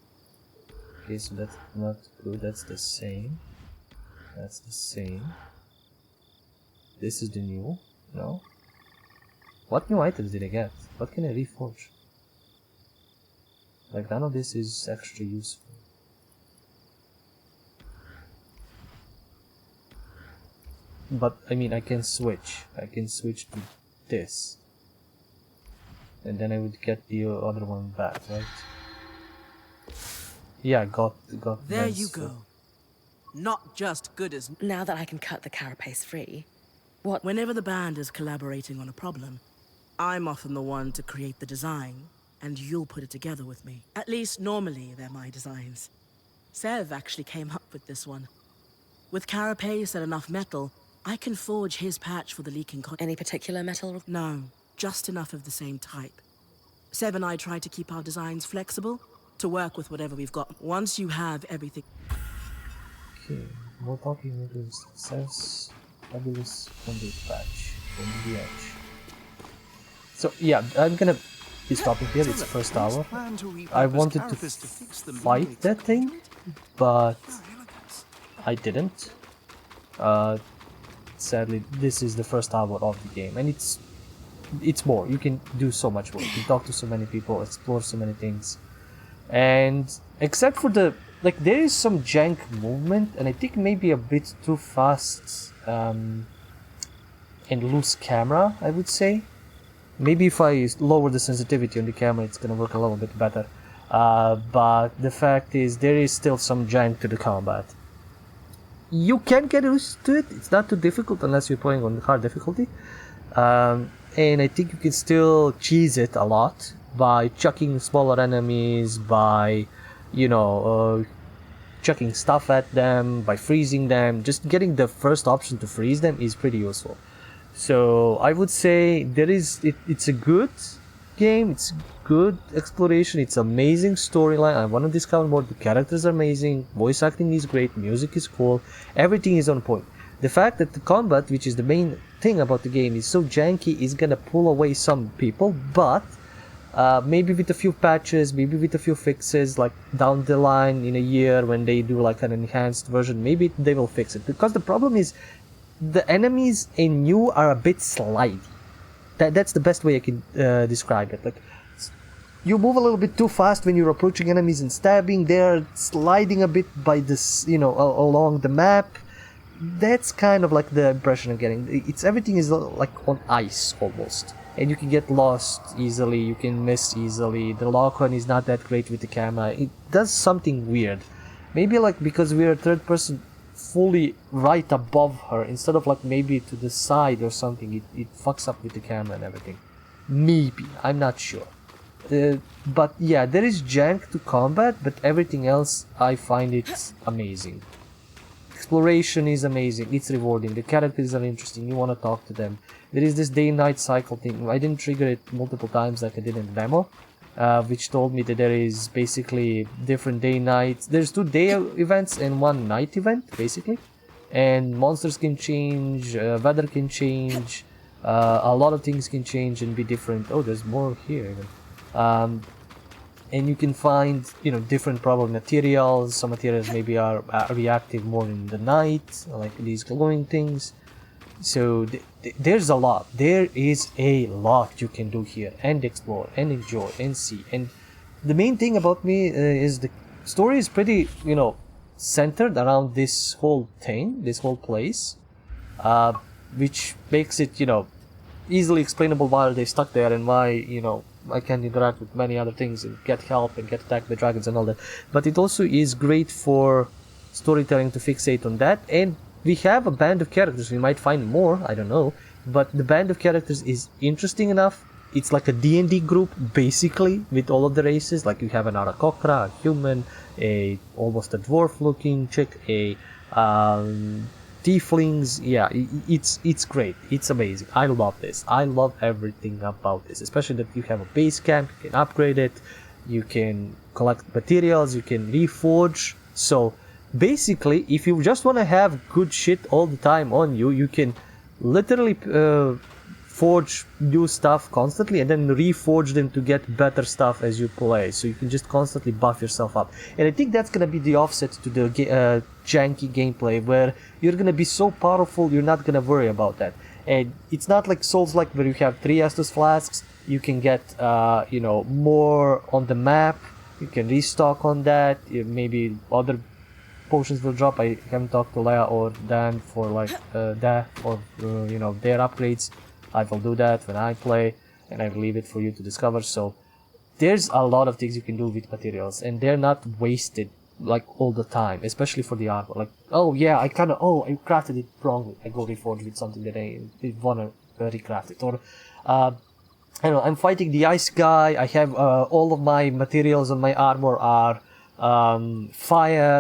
Okay, so that's not good. That's the same. That's the same. This is the new. No. What new items did I get? What can I reforge? Like, none of this is extra useful. But, I mean, I can switch. I can switch to this. And then I would get the other one back, right? Yeah, got
there you go. Not just good as...
Now that I can cut the carapace free, what...
Whenever the band is collaborating on a problem, I'm often the one to create the design, and you'll put it together with me. At least normally they're my designs. Sev actually came up with this one. With carapace and enough metal, I can forge his patch for the leaking
Any particular metal?
No, just enough of the same type. Sev and I try to keep our designs flexible, to work with whatever we've got. Once you have everything...
Okay, more talking with Sev's fabulous conduit patch from the edge. So yeah, I'm gonna be stopping here. It's first hour. I wanted to fight that thing, but I didn't. Sadly, this is the first hour of the game, and it's more. You can do so much more. You can talk to so many people, explore so many things, and except for the there is some jank movement, and I think maybe a bit too fast and loose camera, I would say. Maybe if I lower the sensitivity on the camera, it's gonna work a little bit better. But the fact is, there is still some jank to the combat. You can get used to it. It's not too difficult unless you're playing on hard difficulty. And I think you can still cheese it a lot by chucking smaller enemies, by, you know, chucking stuff at them, by freezing them. Just getting the first option to freeze them is pretty useful. So I would say it's a good game, it's good exploration, it's amazing storyline. I want to discover more. The characters are amazing, voice acting is great, music is cool, everything is on point. The fact that the combat, which is the main thing about the game, is so janky is gonna pull away some people, but maybe with a few patches, maybe with a few fixes, like down the line in a year when they do like an enhanced version, maybe they will fix it. Because the problem is, the enemies in new are a bit slidey. That's the best way I can describe it. Like, you move a little bit too fast when you're approaching enemies and stabbing. They're sliding a bit by this, you know, along the map. That's kind of like the impression I'm getting. Everything is like on ice almost. and you can get lost easily, you can miss easily. The lock-on is not that great with the camera. It does something weird. Maybe like because we're third person fully right above her instead of like maybe to the side or something, it fucks up with the camera and everything. Maybe, I'm not sure. But yeah, there is jank to combat, but everything else I find it amazing. Exploration is amazing, it's rewarding, the characters are interesting, you want to talk to them. There is this day-night cycle thing. I didn't trigger it multiple times like I did in the demo, which told me that there is basically different day-nights. There's 2 day events and 1 night event, basically. And monsters can change, weather can change, a lot of things can change and be different. Oh, there's more here even. And you can find, you know, different probably materials. Some materials maybe are reactive more in the night, like these glowing things. So there's a lot. There is a lot you can do here and explore and enjoy and see. And the main thing about me is the story is pretty, you know, centered around this whole thing, this whole place, which makes it, you know, easily explainable why they stuck there and why, you know, I can interact with many other things and get help and get attacked by dragons and all that. But it also is great for storytelling to fixate on that. And we have a band of characters. We might find more, I don't know. But the band of characters is interesting enough. It's like a D&D group, basically, with all of the races. Like you have an Aarakocra, a human, almost a dwarf-looking chick, tieflings. Yeah, it's great. It's amazing. I love this. I love everything about this, especially that you have a base camp. You can upgrade it. You can collect materials. You can reforge. So basically, if you just want to have good shit all the time on you, you can literally forge new stuff constantly and then reforge them to get better stuff as you play. So you can just constantly buff yourself up. And I think that's gonna be the offset to the janky gameplay, where you're gonna be so powerful you're not gonna worry about that. And it's not like Souls-like where you have 3 Estus flasks. You can get you know, more on the map. You can restock on that. Maybe other potions will drop. I haven't talked to Leia or Dan for like that or you know, their upgrades. I will do that when I play, and I will leave it for you to discover. So there's a lot of things you can do with materials, and they're not wasted like all the time, especially for the armor. Like, oh yeah, I crafted it wrongly. I go reforge with something that I wanna recraft it. Or I don't know, I'm fighting the ice guy. I have all of my materials on my armor are fire,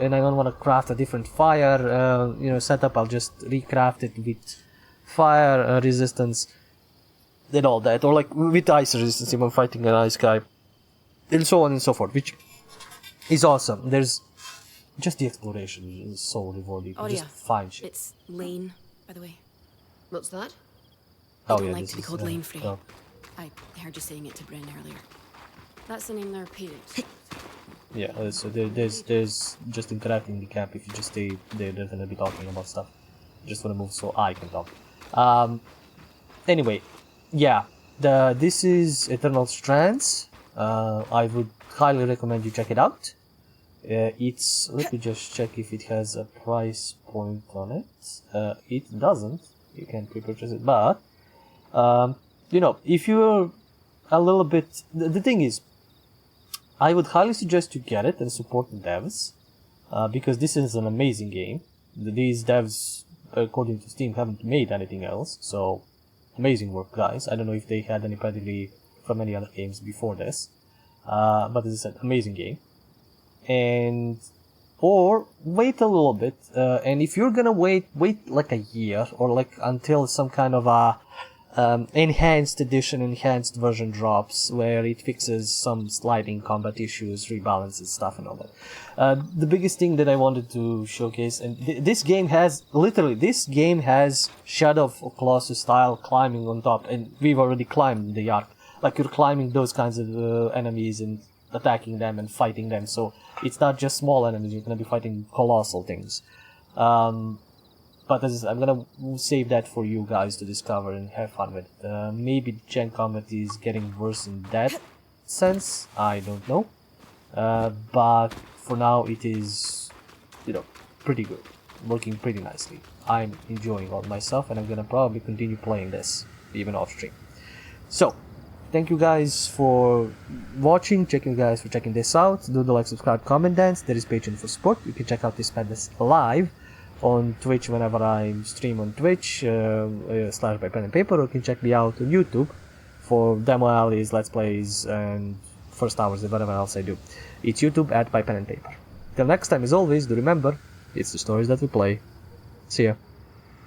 and I don't want to craft a different fire you know, setup. I'll just recraft it with fire resistance and all that, or like with ice resistance if I'm fighting an ice guy, and so on and so forth, which is awesome. There's just the exploration is so rewarding.
Oh,
just
yeah.
find shit.
It's Lane, by the way.
What's that?
I
Oh
don't
yeah,
like
this
to be
is,
called Lane Free.
oh.
I heard you saying it to Bryn earlier. That's the name their parents.
Yeah, so there's just interacting in the camp. If you just stay there, they're gonna be talking about stuff. Just wanna move so I can talk. Anyway, yeah, this is Eternal Strands. I would highly recommend you check it out. It's, let me just check if it has a price point on it. It doesn't. You can pre-purchase it, but you know, if you're a little bit, the thing is, I would highly suggest you get it and support the devs, because this is an amazing game. These devs, according to Steam, haven't made anything else, so amazing work, guys. I don't know if they had any pedigree from any other games before this, but as I said, amazing game. And or wait a little bit, and if you're gonna wait like a year or like until some kind of a enhanced edition, enhanced version drops where it fixes some sliding combat issues, rebalances stuff and all that. The biggest thing that I wanted to showcase, and this game has Shadow of Colossus style climbing on top, and we've already climbed the arc. Like you're climbing those kinds of enemies and attacking them and fighting them. So it's not just small enemies, you're gonna be fighting colossal things. But as I said, I'm gonna save that for you guys to discover and have fun with. Maybe Gen Combat is getting worse in that sense, I don't know. But for now it is, you know, pretty good. Working pretty nicely. I'm enjoying all myself, and I'm gonna probably continue playing this, even off stream. So, thank you guys for watching, checking this out. Do the like, subscribe, comment, dance. There is Patreon for support. You can check out this madness live on Twitch whenever I stream on Twitch / by pen and paper, or you can check me out on YouTube for demo alleys, let's plays, and first hours and whatever else I do. It's YouTube @ by pen and paper. Till next time, as always, do remember, it's the stories that we play. See ya.